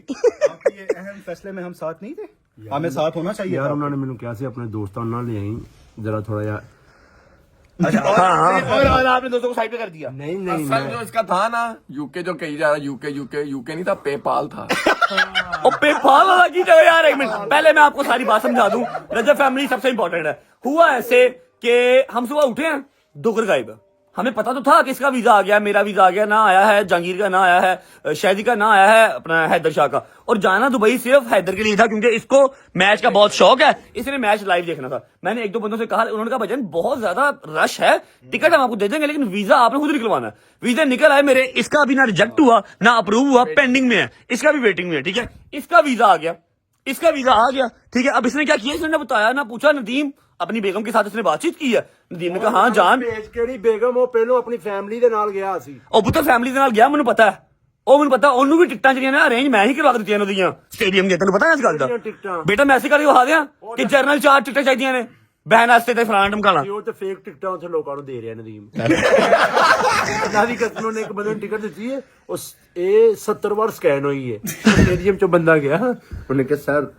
आपके ये अहम फैसले में हम साथ नहीं थे, हमें साथ होना चाहिए ਯਾਰ था। ਉਹਨਾਂ ਨੇ ਮੈਨੂੰ ਕਿਹਾ ਸੀ ਆਪਣੇ ਦੋਸਤਾਂ ਨਾਲ ਲੈ ਆਈ ਜਰਾ ਥੋੜਾ ਜਿਹਾ और आपने दोस्तों को साइड पे कर दिया। ਨਹੀਂ ਨਹੀਂ असल जो इसका था ना यूके जो कही जा रहा यूके नहीं था पेपाल था। और पेपाल वाला की जगह यार एक मिनट पहले मैं आपको सारी बात समझा दूं। रजब फैमिली सबसे इंपॉर्टेंट है। हुआ ऐसे कि हम सुबह उठे हैं, डोगर गायब है। हमें पता तो था कि इसका वीजा आ गया, मेरा वीजा आ गया, ना आया है जहांगीर का, ना आया है शहदी का, ना आया है अपना हैदर शाह का। और जाना दुबई सिर्फ हैदर के लिए था क्योंकि इसको मैच का बहुत शौक है, इसने मैच लाइव देखना था। मैंने एक दो बंदों से कहा, उन्होंने कहा भजन बहुत ज्यादा रश है, टिकट हम आपको दे देंगे लेकिन वीजा आपने खुद निकलवाना है। वीजा निकल आए मेरे, इसका अभी ना रिजेक्ट हुआ ना अप्रूव हुआ, पेंडिंग में है, इसका भी वेटिंग में है। ठीक है, इसका वीजा आ गया, इसका वीजा आ गया। ठीक है, अब इसने क्या किया, इसने बताया ना पूछा, नदीम अपनी बेगम के साथ इसने बातचीत की है। नदीम ने कहा हाँ जान, ਭੇਜ ਕਿਹੜੀ ਬੇਗਮ ਉਹ ਪਹਿਲੋਂ ਆਪਣੀ ਫੈਮਿਲੀ ਦੇ ਨਾਲ ਗਿਆ ਸੀ ਉਹ ਪੁੱਤਰ ਫੈਮਿਲੀ ਦੇ ਨਾਲ ਗਿਆ, ਮੈਨੂੰ ਪਤਾ ਹੈ, ਉਹ ਮੈਨੂੰ ਪਤਾ, ਉਹਨੂੰ ਵੀ ਟਿਕਟਾਂ ਜਿਹੜੀਆਂ ਨੇ ਅਰੇਂਜ ਮੈਂ ਹੀ ਕਰਵਾ ਦਿੱਤੀਆਂ ਨੇ ਉਹਦੀਆਂ ਸਟੇਡੀਅਮ ਦੀਆਂ। ਤੈਨੂੰ ਪਤਾ ਹੈ ਇਸ ਗੱਲ ਦਾ? ਟਿਕਟਾਂ ਬੇਟਾ ਮੈਂ ਐਸੇ ਕਰਕੇ ਵਿਖਾ ਦਿਆਂ ਕਿ ਜਰਨਲ 4 ਟਿਕਟਾਂ ਚਾਹੀਦੀਆਂ ਨੇ ਬਹਿਣ ਵਾਸਤੇ ਤੇ ਫਲਾਣਾ ਟਮਕਾਣਾ। ਉਹ ਤੇ ਫੇਕ ਟਿਕਟਾਂ ਉੱਥੇ ਲੋਕਾਂ ਨੂੰ ਦੇ ਰਿਹਾ ਨਦੀਮ ਨਾ ਦੀ ਕਸਮ ਨੇ ਇੱਕ ਬੰਦੇ ਨੂੰ ਟਿਕਟ ਦਿੱਤੀ ਹੈ, ਉਸ ਇਹ 70 ਵਾਰ ਸਕੈਨ ਹੋਈ ਹੈ। ਸਟੇਡੀਅਮ ਚੋਂ ਬੰਦਾ ਗਿਆ, ਉਹਨੇ ਕਿਹਾ sir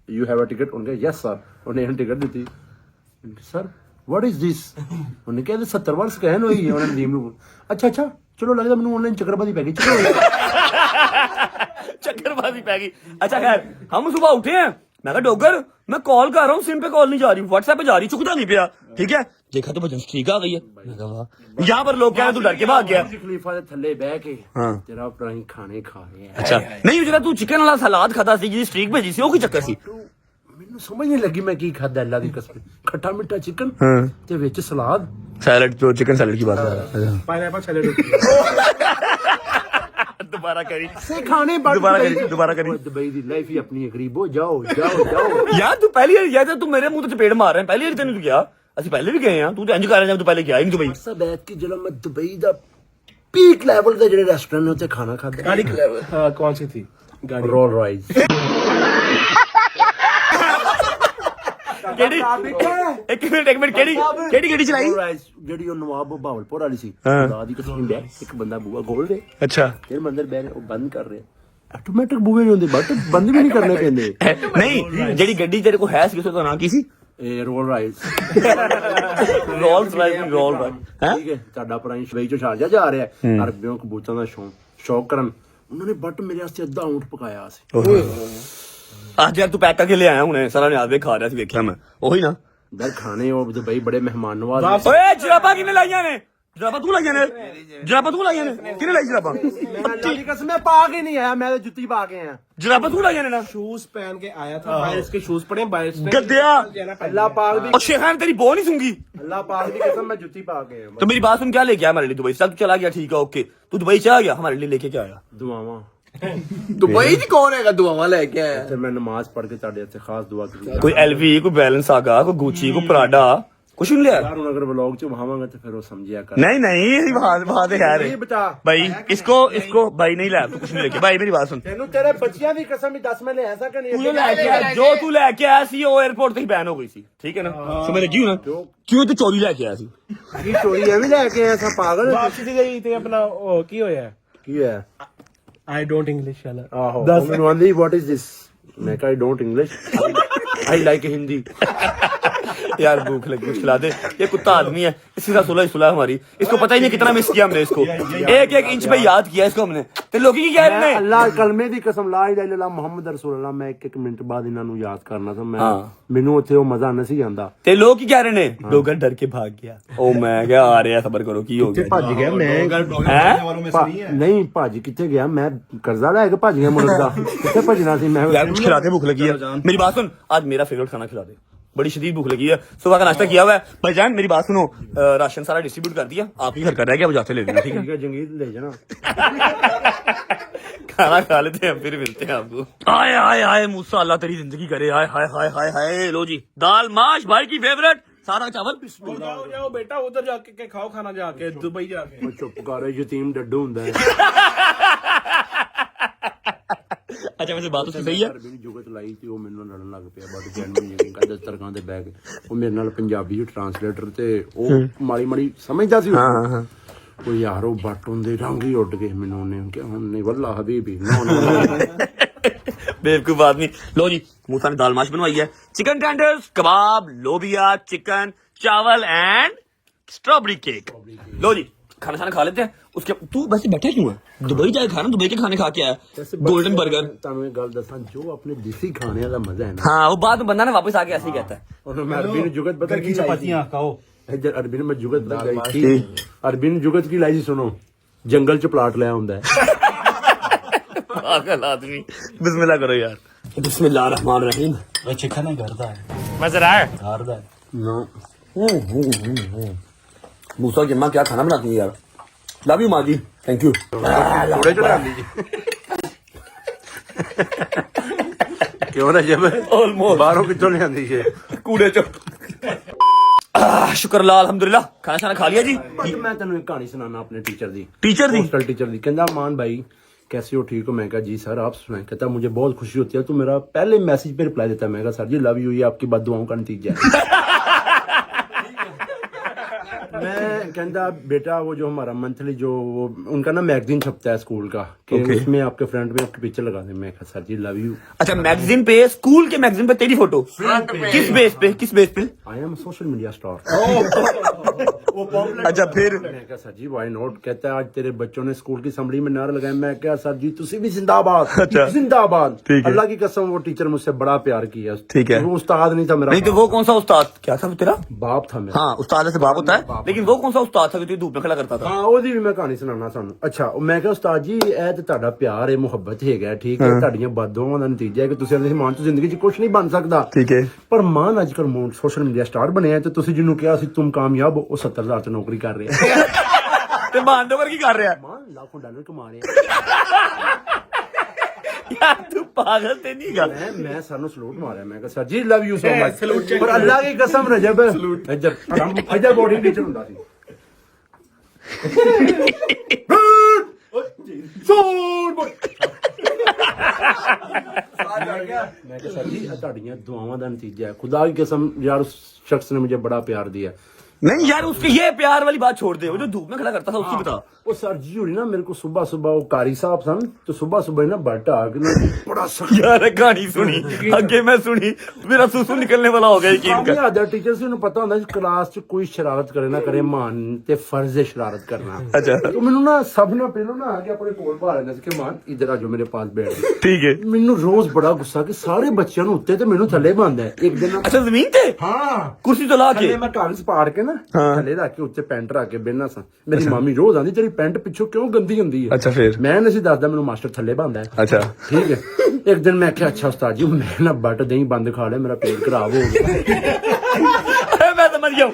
you have a ticket, ਉਹਨੇ ਕਿਹਾ ਯੈਸ ਸਰ, ਉਹਨੇ ਇਹਨੂੰ ਟਿਕਟ ਦਿੱਤੀ। ਸਰ what is this, ਉਹਨੇ ਕਿਹਾ 70 ਵਾਰ ਸਕੈਨ ਹੋਈ ਹੈ। ਉਹਨੇ ਨਦੀਮ ਨੂੰ ਅੱਛਾ ਚਲੋ ਲੱਗਦਾ ਮੈਨੂੰ ਆਨਲਾइन ਚੱਕਰਬਾਜ਼ੀ ਪੈ ਗਈ, ਚਲੋ चक्करबाजी पै गई। अच्छा खैर हम सुबह उठे हैं, मैं कहा डोगर मैं कॉल कर रहा हूँ, सिम पे कॉल नहीं जा रही, व्हाट्सएप पे जा रही, चुकता नहीं पिया। ठीक है, देखा तो भजन ठीक आ गई है। मैं कहा वाह। यहाँ पर लोग कह रहे तू डर के भाग गया। ਖਲੀਫਾ ਦੇ ਥੱਲੇ ਬਹਿ ਕੇ हाँ ਤੇਰਾ ਪੁਰਾਣੀ ਖਾਣੇ ਖਾ ਰਿਹਾ। अच्छा नहीं जरा तू चिकन वाला सलाद खाता सी जी स्ट्रीक भेजी सी, वो की चक्कर सी? ਮੈਨੂੰ ਸਮਝ ਨਹੀਂ ਲੱਗੀ ਮੈਂ ਕੀ ਖਾਦਾ, ਅੱਲਾ ਦੀ ਕਸਮ, ਖੱਟਾ ਮਿੱਠਾ ਚਿਕਨ ਤੇ ਵਿੱਚ ਸਲਾਦ। सैलड, जो चिकन सैलड की बात कर रहा है। Pineapple salad. दोबारा करी ਸੇ ਖਾਣੇ ਬੜ दोबारा करी। ਦੁਬਈ ਦੀ ਲਾਈਫ ਹੀ ਆਪਣੀ ਗਰੀਬੋ, ਜਾਓ ਜਾਓ ਜਾਓ। यार तू पहली बार गया था, तू मेरे मुंह तो चपेट मार रहा है। पहली बार तेन गया, ਅਸੀਂ ਪਹਿਲੇ ਵੀ ਗਏ ਆ, ਤੂੰ ਤੇ ਇੰਜ ਕਰ ਰਿਹਾ, ਤੂੰ ਪਹਿਲੇ ਗਿਆ ਹੀ ਨਹੀਂ ਦੁਬਈ। ਸਭ ਬੈਠ ਕੇ ਜਦੋਂ ਮੈਂ ਦੁਬਈ ਦਾ ਪੀਕ ਲੈਵਲ ਦੇ ਜਿਹੜੇ ਰੈਸਟੋਰੈਂਟ ਨੇ ਉੱਥੇ ਖਾਣਾ ਖਾਦਾ। गाड़ी कौन सी थी? गाड़ी ਰੋਲ ਰਾਈਸ ਕਿਹੜੀ ਇੱਕ ਮਿੰਟ ਕਿਹੜੀ ਗੱਡੀ ਚਲਾਈ? ਰੋਲ ਰਾਈਸ ਜਿਹੜੀ ਉਹ ਨਵਾਬ ਬਹਾਵਲਪੁਰ ਵਾਲੀ ਸੀ, ਖੁਦਾ ਦੀ ਕਸਮ ਬੈ ਇੱਕ ਬੰਦਾ ਬੂਆ ਖੋਲ ਦੇ, ਅੱਛਾ ਫਿਰ ਮੰਦਰ ਬੈ ਉਹ ਬੰਦ ਕਰ ਰਿਹਾ। ਆਟੋਮੈਟਿਕ ਬੂਹੇ ਨਹੀਂ ਹੁੰਦੇ, ਬਟ ਬੰਦ ਵੀ ਨਹੀਂ ਕਰਨੇ ਪੈਂਦੇ। ਨਹੀਂ ਜਿਹੜੀ ਗੱਡੀ ਤੇਰੇ ਕੋਲ ਹੈ ਸੀ ਉਸ ਦਾ ਨਾਂ ਕੀ ਸੀ? ਇਹ ਰੋਲ ਰਾਈਸ ਰੋਲਸ ਰਾਈਸ ਹੈ। ਠੀਕ ਹੈ, ਤੁਹਾਡਾ ਪੁਰਾਣੀ ਸ਼ਬਈ ਚੋਂ ਸ਼ਾਰਜਾ ਜਾ ਰਿਹਾ ਹੈ, ਅਰਬੀਆਂ ਕਬੂਤਰਾਂ ਦਾ ਸ਼ੌਕ ਕਰਨ ਉਹਨਾਂ ਨੇ ਬਟ ਮੇਰੇ ਵਾਸਤੇ ਅੱਧਾ ਊਂਠ ਪਕਾਇਆ ਸੀ। ਅੱਜ ਯਾਰ ਤੂੰ ਪੈਕ ਕਰਕੇ ਲੈ ਆਇਆ ਹੁਣੇ, ਸਾਰਾ ਨੇ ਆਵੇ ਖਾ ਰਿਹਾ ਸੀ, ਵੇਖਿਆ ਮੈਂ ਉਹੀ ਨਾ। ਦਰ ਖਾਣੇ ਉਹ ਦੁਬਈ ਬੜੇ ਮਹਿਮਾਨ ਨਵਾਜ਼। ਓਏ ਜਰਾਬਾਂ ਕਿਨੇ ਲਾਈਆਂ ਨੇ? ਜਰਾਬਾਂ ਤੂੰ ਲਾਈਆਂ ਨੇ? ਕਿਨੇ ਲਾਈ ਜਰਾਬਾਂ? ਅੱਲਾ ਦੀ ਕਸਮ ਮੈਂ ਪਾ ਕੇ ਨਹੀਂ ਆਇਆ, ਮੈਂ ਤਾਂ ਜੁੱਤੀ ਪਾ ਕੇ ਆਇਆ। ਜਰਾਬਾਂ ਤੂੰ ਲਾਈਆਂ ਨੇ ਨਾ? शूज पहन के आया था, बारिश के शूज पड़े, बारिश में गद्दिया। ਅੱਲਾ ਪਾਕ ਦੀ और शेखान तेरी बो नहीं सूंगी। ਅੱਲਾ ਪਾਕ ਦੀ ਕਸਮ मैं जुत्ती पा के आया। तो मेरी बात सुन, क्या लेके आया हमारे लिए दुबई? चल तू चला गया, ठीक है ओके, तू दुबई चला गया, हमारे लिए लेके क्या आया? ਦੁਆਵਾਂ दुबई च कौन है दुआवा लेके आया? ਤੇ ਮੈਂ ਨਮਾਜ਼ ਪੜ੍ਹ ਕੇ ਤੁਹਾਡੇ ਇੱਥੇ ਖਾਸ ਦੁਆ ਕੀਤੀ। कोई एलवी, कोई बैलेंसागा, कोई गुची, कोई प्राडा, कुछ नहीं लिया? ਯਾਰ ਹੁਣ ਅਗਰ ਵਲੌਗ ਚ ਵਹਾਵਾਂਗਾ ਤੇ ਫਿਰ ਉਹ समझिया कर। नहीं वहां से है रे नहीं बता भाई, इसको भाई नहीं लाया, तू कुछ नहीं लेके। भाई मेरी बात सुन, ਤੈਨੂੰ ਤੇਰੇ ਬੱਚਿਆਂ ਦੀ ਕਸਮ ਹੀ ਦੱਸ ਮੈਂ ਲੈ ਸਕਾਂ तू ਨਹੀਂ। लेके आया, जो तू लेके आया सी वो एयरपोर्ट से ही बैन हो गई सी, ठीक है ना? तो मैं लगी हूं ना, क्यों तू चोरी लेके आया सी? ਕੀ ਚੋਰੀ ਐਵੇਂ ਲੈ ਕੇ ਆਇਆ ਸਾਂ ਪਾਗਲ? वापसी से गई थी अपना की होया ਕੀ ਹੈ? आई डोंट इंग्लिश वाला। ਆਹੋ ਮੈਨੂੰ ਆਂਦੀ ਵਾਟ ਇਜ਼ ਦਿਸ, मैं कहा I don't English, I like Hindi. यार भूख लगी, कुछ खिला दे। ये कुत्ता आदमी है, इसके साथ सुलह हमारी, इसको पता ही नहीं कितना मिस किया हमने इसको, एक एक इंच पे याद किया इसको हमने। ਤੇ ਲੋਕੀ ਕੀ ਕਹਿ ਰਹੇ ਨੇ? ਅੱਲਾਹ ਕਲਮੇ ਦੀ ਕਸਮ ਲਾ ਇਲਾਹਾ ਇल्लल्लाह ਮੁਹੰਮਦ ਰਸੂਲ ਅੱਲਾਹ, ਮੈਂ ਇੱਕ ਮਿੰਟ ਬਾਅਦ ਇਹਨਾਂ ਨੂੰ ਯਾਦ ਕਰਨਾ ਸੀ। ਮੈਂ ਮੈਨੂੰ ਉੱਥੇ ਉਹ ਮਜ਼ਾ ਨਹੀਂ ਸੀ ਆਂਦਾ। ਤੇ ਲੋਕ ਕੀ ਕਹਿ ਰਹੇ ਨੇ? ਡੋਗਰ ਡਰ ਕੇ ਭਾਗ ਗਿਆ। ਉਹ ਮੈਂ ਕਿਹਾ ਆ ਰਿਹਾ, ਸਬਰ ਕਰੋ, ਕੀ ਹੋ ਗਿਆ? ਭੱਜ ਗਿਆ ਮੈਂ ਹੈ ਨਹੀਂ ਭੱਜ ਕਿੱਥੇ ਗਿਆ, ਮੈਂ ਕਰਜ਼ਾ ਲੈ ਕੇ ਭੱਜ ਗਿਆ ਮੁਲਕ ਦਾ, ਕਿੱਥੇ ਭੱਜਣਾ ਸੀ मैं? यार कुछ खिला दे, भूख लगी है। मेरी बात सुन, आज मेरा फेवरेट खाना खिला दे, बड़ी शदीद भूख लगी है। सुबह का नाश्ता किया हुआ है भाईजान। मेरी बात सुनो, राशन सारा डिस्ट्रीब्यूट कर दिया, आप ही घर का रह गया, वो जाते ले लेना, ठीक है? जंगीर ले जाना। खाना खा लेते हैं फिर मिलते हैं आपको। आए आए आए मूसा, अल्लाह तेरी जिंदगी करे। आए हाय हाय हाय हाय। लो जी, दाल माश भाई की फेवरेट, सारा चावल। जाओ बेटा, उधर जाके के खाओ खाना, जाके दुबई जाके। चुप कर, यतीम डड्डू ਹੁੰਦਾ है। अच्छा वैसे बात तो सही है। ਅਰਬੀ ਜੁਗਤ ਲਾਈ ਤੇ ਉਹ ਮੈਨੂੰ ਲੜਨ ਲੱਗ ਪਿਆ, ਬਟ ਜੈਨੂਇਨ ਯਕੀਨ ਕਰ ਦਸਤਰਖਾਂ ਤੇ ਬਹਿ ਕੇ ਉਹ ਮੇਰੇ ਨਾਲ ਪੰਜਾਬੀ ਚ ਟਰਾਂਸਲੇਟਰ ਤੇ ਉਹ ਮਾੜੀ ਮਾੜੀ ਸਮਝਦਾ ਸੀ। ਹਾਂ ਉਹ ਯਾਰ ਉਹ ਬੱਟ ਹੁੰਦੇ ਰੰਗ ਹੀ ਉੱਡ ਗਏ ਮੈਨੂੰ। ਉਹਨੇ ਕਿਹਾ ਹੁਣ ਨਹੀਂ ਵੱਲਾ ਹਬੀਬੀ, ਨੋ बेवकूफ आदमी। लो जी मूसा ने दाल माश बनवाई है, चिकन टेंडर्स, कबाब, लोबिया, चिकन, चावल एंड स्ट्रॉबेरी केक। लो जी खाना खाना खा लेते हैं। उसके तू वैसे बैठा क्यों है? दुबई जाए खाना, दुबई के खाने खा के आया, गोल्डन बर्गर। ਤੁਹਾਨੂੰ ਇਹ ਗੱਲ ਦੱਸਾਂ ਜੋ ਆਪਣੇ ਦੇਸੀ ਖਾਣੇ ਦਾ ਮਜ਼ਾ ਹੈ ਨਾ हाँ वो बाद में बंदा ना वापस आके ऐसे ही कहता है। और मैं अरबी ने जुगत बता घर की चपातियां खाओ। इधर अरबी ने मैं जुगत बता गई थी। अरबी ने जुगत की लाई सी सुनो, जंगल च प्लाट लिया ਹੁੰਦਾ है। पागल आदमी। बिस्मिल्लाह करो यार। बिस्मिल्लाह रहमान रहीम। वो चिकन है घर दा है। मजा आया? घर दा है। मूसा की अम्मा क्या खाना बनाती है यार। लव यू माँ जी, थैंक यू। कूड़े चढ़ाती जी क्यों ना जब ऑलमोस्ट बाहरों कितों ले आंदी है कूड़े चो। शुक्र अल्लाह अल्हम्दुलिल्लाह खाना शाना खा लिया जी। मैं तेन एक कहानी सुनाना अपने टीचर दी। टीचर दी? हॉस्टल टीचर दी। कहता मान भाई कैसे हो, ठीक हो? मैं कहा जी सर आप सुनाए। कहता मुझे बहुत खुशी होती है, तू मेरा पहले मैसेज पे रिप्लाई देता है। मैं कहा सर जी लव यू, ये आपकी बददुआओं का नतीजा है। मैं कहता बेटा वो जो हमारा मंथली जो वो उनका ना मैगजीन छपता है स्कूल का कि उसमें आपके फ्रंट में आपकी पिक्चर लगा दे। मैं कहा सर जी लव यू। अच्छा मैगजीन पे, स्कूल के मैगजीन पे तेरी फोटो किस बेस पे? किस बेस पे? I am social media star. अच्छा फिर? मैं कहा सर जी व्हाई नॉट। कहता है आज तेरे बच्चों ने स्कूल की असेंबली में नारा लगाया। मैं कहा सर जी तुसी भी जिंदाबाद। अच्छा। जिंदाबाद। ठीक है। अल्लाह की कसम वो टीचर मुझसे बड़ा प्यार किया। ठीक है। वो उस्ताद नहीं था मेरा, नहीं तो वो कौन सा उस्ताद क्या था तेरा? बाप था मेरा। हाँ उस्ताद से बाप होता है, लेकिन वो कौन सा उस्ताद था जो तू धूप में खड़ा करता था? हाँ ਉਹਦੀ ਵੀ ਮੈਂ ਕਹਾਣੀ ਸੁਣਾਉਣਾ ਸਾਨੂੰ। ਅੱਛਾ ਮੈਂ ਕਿਹਾ ਉਸਤਾਦ ਜੀ ਇਹ ਤੇ ਤੁਹਾਡਾ ਪਿਆਰ ਹੈ, ਮੁਹੱਬਤ ਹੈਗਾ, ਠੀਕ ਹੈ, ਤੁਹਾਡੀਆਂ ਬਦਦੁਆਵਾਂ ਦਾ ਨਤੀਜਾ ਹੈ ਕਿ ਤੁਸੀਂ ਆਪਣੇ ਮਾਨ ਤੋਂ ਜ਼ਿੰਦਗੀ 'ਚ ਕੁਝ ਨਹੀਂ ਬਣ ਸਕਦਾ। ਠੀਕ ਹੈ। ਪਰ ਮਾਨ ਅੱਜ ਕੱਲ੍ਹ ਮੋਨ ਸੋਸ਼ਲ ਮੀਡੀਆ ਸਟਾਰ ਬਣਿਆ ਤੇ ਤੁਸੀਂ ਜਿਹਨੂੰ ਕਿਹਾ ਸੀ ਤੁਮ ਕਾਮਯਾਬ ਹੋ, ਉਹ 70,000 ਚ ਨੌਕਰੀ ਕਰ ਰਿਹਾ। ਤੇ ਮਾਨ ਦੋ ਕਰ ਕੀ ਕਰ ਰਿਹਾ? ਮਾਨ ਲੱਖਾਂ ਡਾਲਰ ਕਮਾ ਰਿਹਾ। यार तू पागल ते नहीं गा। मैं सर नु सलूट मारा। मैं कहा sir ji love you so much. पर अल्लाह की कसम रजब इधर बॉडी टीचर हुंदा सी। मैं कहा सर जी ਤੁਹਾਡੀਆਂ ਦੁਆਵਾਂ ਦਾ ਨਤੀਜਾ ਹੈ। खुदा की कसम यार उस शख्स ने मुझे बड़ा प्यार दिया। नहीं यार उसके ये प्यार वाली बात छोड़ दे, वो जो धूप में खड़ा करता था उसकी बता। वो सर जी होनी ना मेरे को सुबह सुबह वो कारी साहब सन तो सुबह सुबह ना बड़ा आके ना बड़ा सख्त यार कहानी सुनी अगे मैं सुनी मेरा सुसु निकलने वाला हो गया यकीन कर। आदर टीचर से पता होंदा क्लास च कोई शरारत करे ना करे, मान ते फर्ज है शरारत करना। अच्छा तो मैनू ना सब ना पहले ना आके अपने कोल पा लेना कि मान इधर आ जाओ मेरे पास बैठ। ठीक है। मैनू रोज बड़ा गुस्सा कि सारे बच्चों ਨੂੰ ਉੱਤੇ ਤੇ ਮੈਨੂੰ ਥੱਲੇ ਬੰਦਾ ਹੈ। एक दिन अच्छा जमीन पे? हाँ कुर्सी तो ला के ਥੱਲੇ ਮੈਂ ਕਾਗਜ਼ ਪਾੜ ਕੇ ਨਾ ਥੱਲੇ ਰੱਖ ਕੇ ਉੱਤੇ ਪੈਂਟ ਰੱਖ ਕੇ ਬਹਿਣਾ ਸਾਂ। ਮੇਰੀ ਮਾਮੀ ਰੋਜ਼ ਆਂਦੀ ਤੇਰੀ ਪੈਂਟ ਪਿੱਛੋਂ ਕਿਉਂ ਗੰਦੀ ਹੁੰਦੀ ਹੈ। अच्छा फिर? ਮੈਂ ਨਹੀਂ ਸੀ ਦੱਸਦਾ ਮੈਨੂੰ ਮਾਸਟਰ ਥੱਲੇ ਬੰਦਾ ਹੈ। अच्छा ठीक है। एक दिन मैं क्या अच्छा उस्ताद जी मैं ना बट दही बंद खा लिया, मेरा पेट खराब हो गया। मैं समझ गया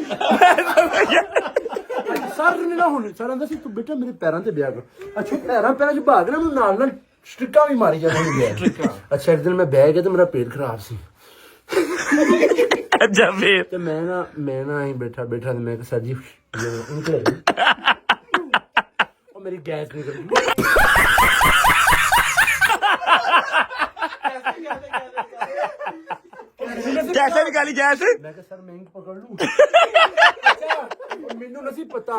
सर ने ना होने सर आंदा सी तू बेटा मेरे पैरों ते ब्याह कर। अच्छा पैरों च भाग ना मैं नाल नाल स्ट्रिका भी मारी जांदा गया। अच्छा एक दिन मैं बैठ गया तो मेरा पेट खराब सी। अच्छा फिर? ਤੇ ਮੈਂ ਨਾ ਹੀ ਬੈਠਾ ਤੇ ਮੈਂ ਕਿਹਾ ਸਰ ਜੀ ਨਿਕਲ ਉਹ ਮੇਰੀ ਗੈਸ ਨਿਕਲ ਗਈ। कैसे निकाली गैस? ਮੈਂ ਕਿਹਾ ਸਰ ਮੈਂ ਇੰਕ ਪਕੜ ਲੂੰ। ਮੈਨੂੰ ਨਹੀਂ ਪਤਾ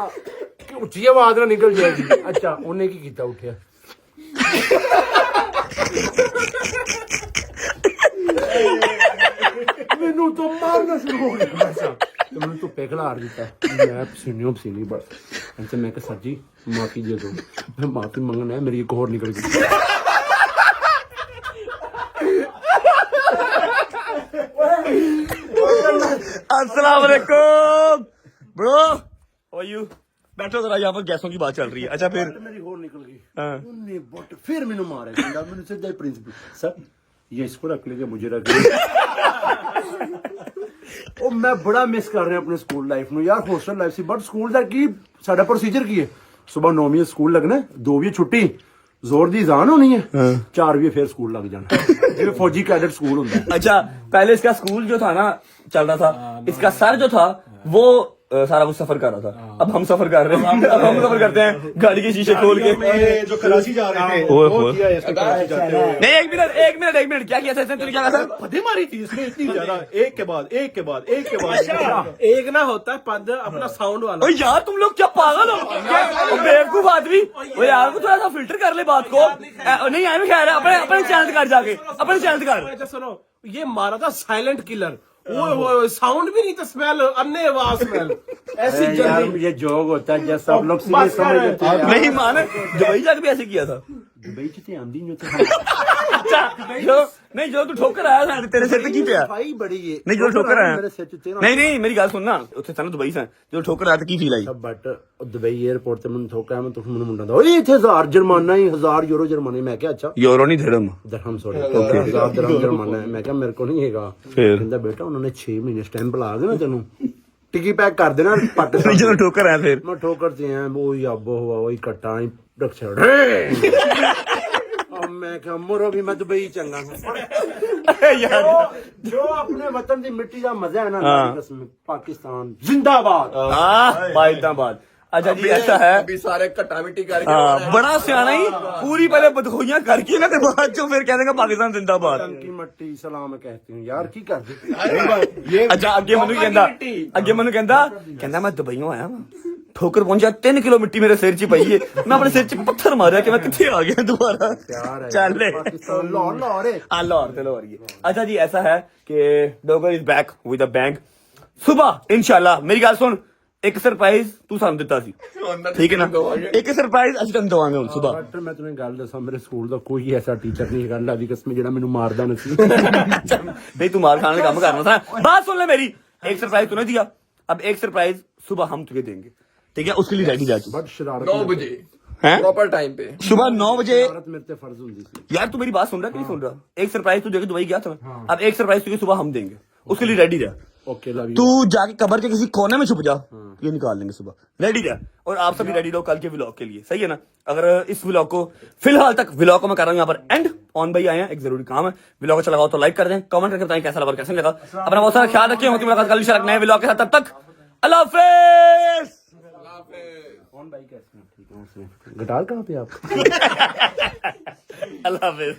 ਕਿ ਉੱਚੀ ਆਵਾਜ਼ ਨਾਲ ਨਿਕਲ ਜਾਏਗੀ। ਅੱਛਾ ਉਹਨੇ ਕੀ ਕੀਤਾ ਉੱਠਿਆ ਮੈਨੂੰ ਤਾਂ ਮਾਰਨਾ ਸ਼ੁਰੂ ਹੋ ਗਿਆ ਬਸ। ਤੇ ਮੈਨੂੰ ਧੁੱਪੇ ਖਿਲਾਰ ਦਿੱਤਾ। ਮੈਂ ਪਸੀਨੇ ਬਸ। ਅੰਤ ਮੈਂ ਕਿਹਾ ਸਰ ਜੀ ਮਾਫੀ ਦੇ ਦਿਓ, ਮੈਂ ਮਾਫੀ ਮੰਗਣਾ ਹੈ, ਮੇਰੀ ਇੱਕ ਹੋਰ ਨਿਕਲ ਗਈ। अस्सलाम वालेकुम ब्रो, हाउ आर यू? बैठो जरा, यहाँ पर गैसों की बात चल रही है। अच्छा फिर? मेरी होर निकल गई। हाँ। उन्होंने बट फिर मैंने मारा कहता मैंने सीधा प्रिंसिपल सर ये इसको रख लेके मुझे रख ले। ਉਹ ਮੈਂ ਬੜਾ ਮਿਸ ਕਰ ਰਿਹਾ ਆਪਣੇ ਸਕੂਲ ਲਾਈਫ ਨੂੰ ਯਾਰ। ਹੋਸਟਲ ਲਾਈਫ ਸੀ ਬਟ ਸਕੂਲ ਦਾ ਕੀ ਸਾਡਾ ਪ੍ਰੋਸੀਜਰ ਕੀ ਹੈ, ਸਵੇਰ 9 ਵਜੇ ਸਕੂਲ ਲੱਗਣਾ, 2 ਵਜੇ ਛੁੱਟੀ, जोर दी जान होनी है, 4 बजे फिर स्कूल लग जाना जिਵੇਂ फौजी कैडेट स्कूल होता है। अच्छा पहले इसका स्कूल जो था ना चल रहा था, इसका सर जो था वो सारा कुछ सफर कर रहा था। अब हम सफर कर रहे हैं, अब हम सफर करते हैं गाड़ी के शीशे खोल के। ये जो कराची जा रहे थे ओए वो होए। किया है इसको कराची जाते हुए नहीं, एक मिनट, क्या किया था इसने? तूने क्या कहा था? फतेह मारी थी इसने इतनी ज्यादा, एक के बाद एक के बाद एक के बाद। एक ना होता है पद अपना साउंड वाला। ओ यार तुम लोग क्या पागल हो क्या? ओ बेवकूफ आदमी, ओ यार थोड़ा सा फिल्टर कर ले बात को। नहीं आई भी खैर है, अपने चैनल कर जाके, अपने चैनल कर। अच्छा सुनो, ये मारा था साइलेंट किलर। वो साउंड भी नहीं था, स्मेल अन्य आवाज स्मेल ऐसी यार जल्दी। ये जोक होता है जैसा आप लोग सीरियस समझ लेते हैं। नहीं माने, दुबई जाके भी ऐसे किया था। दुबई च आंदी नहीं होती अच्छा जो तू ठोकर आया था तेरे सिर पे की पिया? भाई बड़ी है नहीं जो ठोकर आया, मेरे सिर च तेरा नहीं मेरी गल सुनना, ਉੱਥੇ ਸਾਨੂੰ ਦੁਬਈ ਸਾਂ ਜੋ ਠੋकर ਆਇਆ ਤਾਂ ਕੀ ਫੀਲ ਆਈ? ਬਟ ਦੁਬਈ 에ਅਰਪੋਰਟ ਤੇ ਮੈਨੂੰ ਠੋਕਿਆ, ਮੈਂ ਤੁਹਾਨੂੰ ਮੁੰਡਾ ਦਾ ਓਏ ਇੱਥੇ 1000 ਜੁਰਮਾਨਾ ਹੀ 1000 ਯੂਰੋ ਜੁਰਮਾਨਾ। ਮੈਂ ਕਿਹਾ ਅੱਛਾ ਯੂਰੋ ਨਹੀਂ ਦਿਰਹਮ। ਦਰਹਮ ਸੋਰੀ 1000 ਦਰਹਮ ਜੁਰਮਾਨਾ ਹੈ। ਮੈਂ ਕਿਹਾ ਮੇਰੇ ਕੋਲ ਨਹੀਂ ਹੈਗਾ। ਫਿਰ? ਕਹਿੰਦਾ ਬੇਟਾ ਉਹਨਾਂ ਨੇ 6 ਮਹੀਨੇ ਸਟੈਂਪ ਲਾ ਕੇ ਨਾ ਤੈਨੂੰ ਟਿਕੀ ਪੈਕ ਕਰ ਦੇਣਾ ਜਦੋਂ ਪਾਕਿਸਤਾਨ। ਠੋकर ਆਇਆ ਫਿਰ ਮੈਂ ਠੋਕਰ ਤੇ ਆ ਉਹੀ ਆਬੋ ਹਵਾ ਉਹੀ ਕੱਟਾ ਹੀ ਰਕਸ਼ਾ। ਮੈਂ ਕਿਹਾ ਮੋਰੋ ਵੀ ਮੈਂ ਦੁਬਈ ਚੰਗਾ यार ਜੋ ਆਪਣੇ ਵਤਨ ਦੀ ਮਿੱਟੀ ਦਾ ਮਜ਼ਾ ਹੈ ਨਾ, ਅੱਲਾਹ ਦੀ ਕਸਮ ਪਾਕਿस्तान जिंदाबाद। बाइदाबाद। अच्छा जी ऐसा है, अभी सारे कट्टा मिट्टी करके हाँ बड़ा सियाना ही पूरी पहले बदखोइयां करके ना ते बाद जो फिर कह देंगे पाकिस्तान जिंदाबाद। की मट्टी सलाम कहती हूँ यार की कर दे। अच्छा ਅੱਗੇ ਮੈਨੂੰ ਕਹਿੰਦਾ ਮੈਂ ਦੁਬਈੋਂ ਆਇਆ ਵਾਂ, ਠੋਕਰ ਪਹੁੰਚਿਆ 3 ਕਿਲੋ ਮਿੱਟੀ ਮੇਰੇ ਸਿਰ 'ਚ ਪਈ ਏ, ਮੈਂ ਆਪਣੇ ਸਿਰ 'ਚ ਪੱਥਰ ਮਾਰਿਆ ਕਿ ਮੈਂ ਕਿੱਥੇ ਆ ਗਿਆ ਦੁਬਾਰਾ। ਚੱਲ पाकिस्तान लाहौर है। लाहौर से लाहौर ये। अच्छा जी ऐसा है कि Dogar is back with a bang. सुबह इंशाल्लाह मेरी गल सुन, एक सरप्राइज तू सानू दिता सी, ठीक है ना? एक सरप्राइज ਅਸੀਂ ਤੈਨੂੰ ਦਵਾਂਗੇ ਹੁਣ ਸੁਬਾ। ਬਟ ਮੈਂ ਤੈਨੂੰ ਗੱਲ ਦੱਸਾਂ, ਮੇਰੇ ਸਕੂਲ ਦਾ ਕੋਈ ਐਸਾ ਟੀਚਰ ਨਹੀਂ ਹੈਗਾ ਅੱਲਾਹ ਦੀ ਕਸਮ ਜਿਹੜਾ ਮੈਨੂੰ ਮਾਰਦਾ ਨਹੀਂ। नहीं तू मार खाने का काम करना था। बात सुन ले मेरी, एक सरप्राइज तूने दिया, अब एक सरप्राइज सुबह हम तुझे देंगे, ठीक है? उसके लिए रेडी जा तू। बट शरारत 9 बजे हैं? प्रॉपर टाइम पे। सुबह 9 बजे। शरारत मेरे पे फर्ज होती थी। यार तू मेरी बात सुन रहा है कि नहीं सुन रहा? एक सरप्राइज तू देके दुबई गया था, अब एक सरप्राइज तुझे सुबह हम देंगे, उसके लिए रेडी रह। ओके लव तू यू। जाके कबर के किसी कोने में छुप जा, ये निकाल लेंगे सुबह, रेडी रह। और आप सभी रेडी रहो कल के व्लॉग के लिए, सही है ना? अगर इस व्लॉग को फिलहाल तक व्लॉग को मैं कर रहा हूँ यहाँ पर एंड ऑन भाई आए हैं, एक जरूरी काम है। व्लॉग अच्छा लगा हो तो लाइक कर दें, कमेंट करके बताएं कैसा लगा और कैसा नहीं लगा। अपना बहुत सारा ख्याल रखें, होती मुलाकात कल इंशाल्लाह नए व्लॉग के साथ, तब तक अल्लाह हाफिज़। कौन भाई कैसे हैं? ठीक है। गिटार कहाँ पे आप? अल्लाह हाफिज़।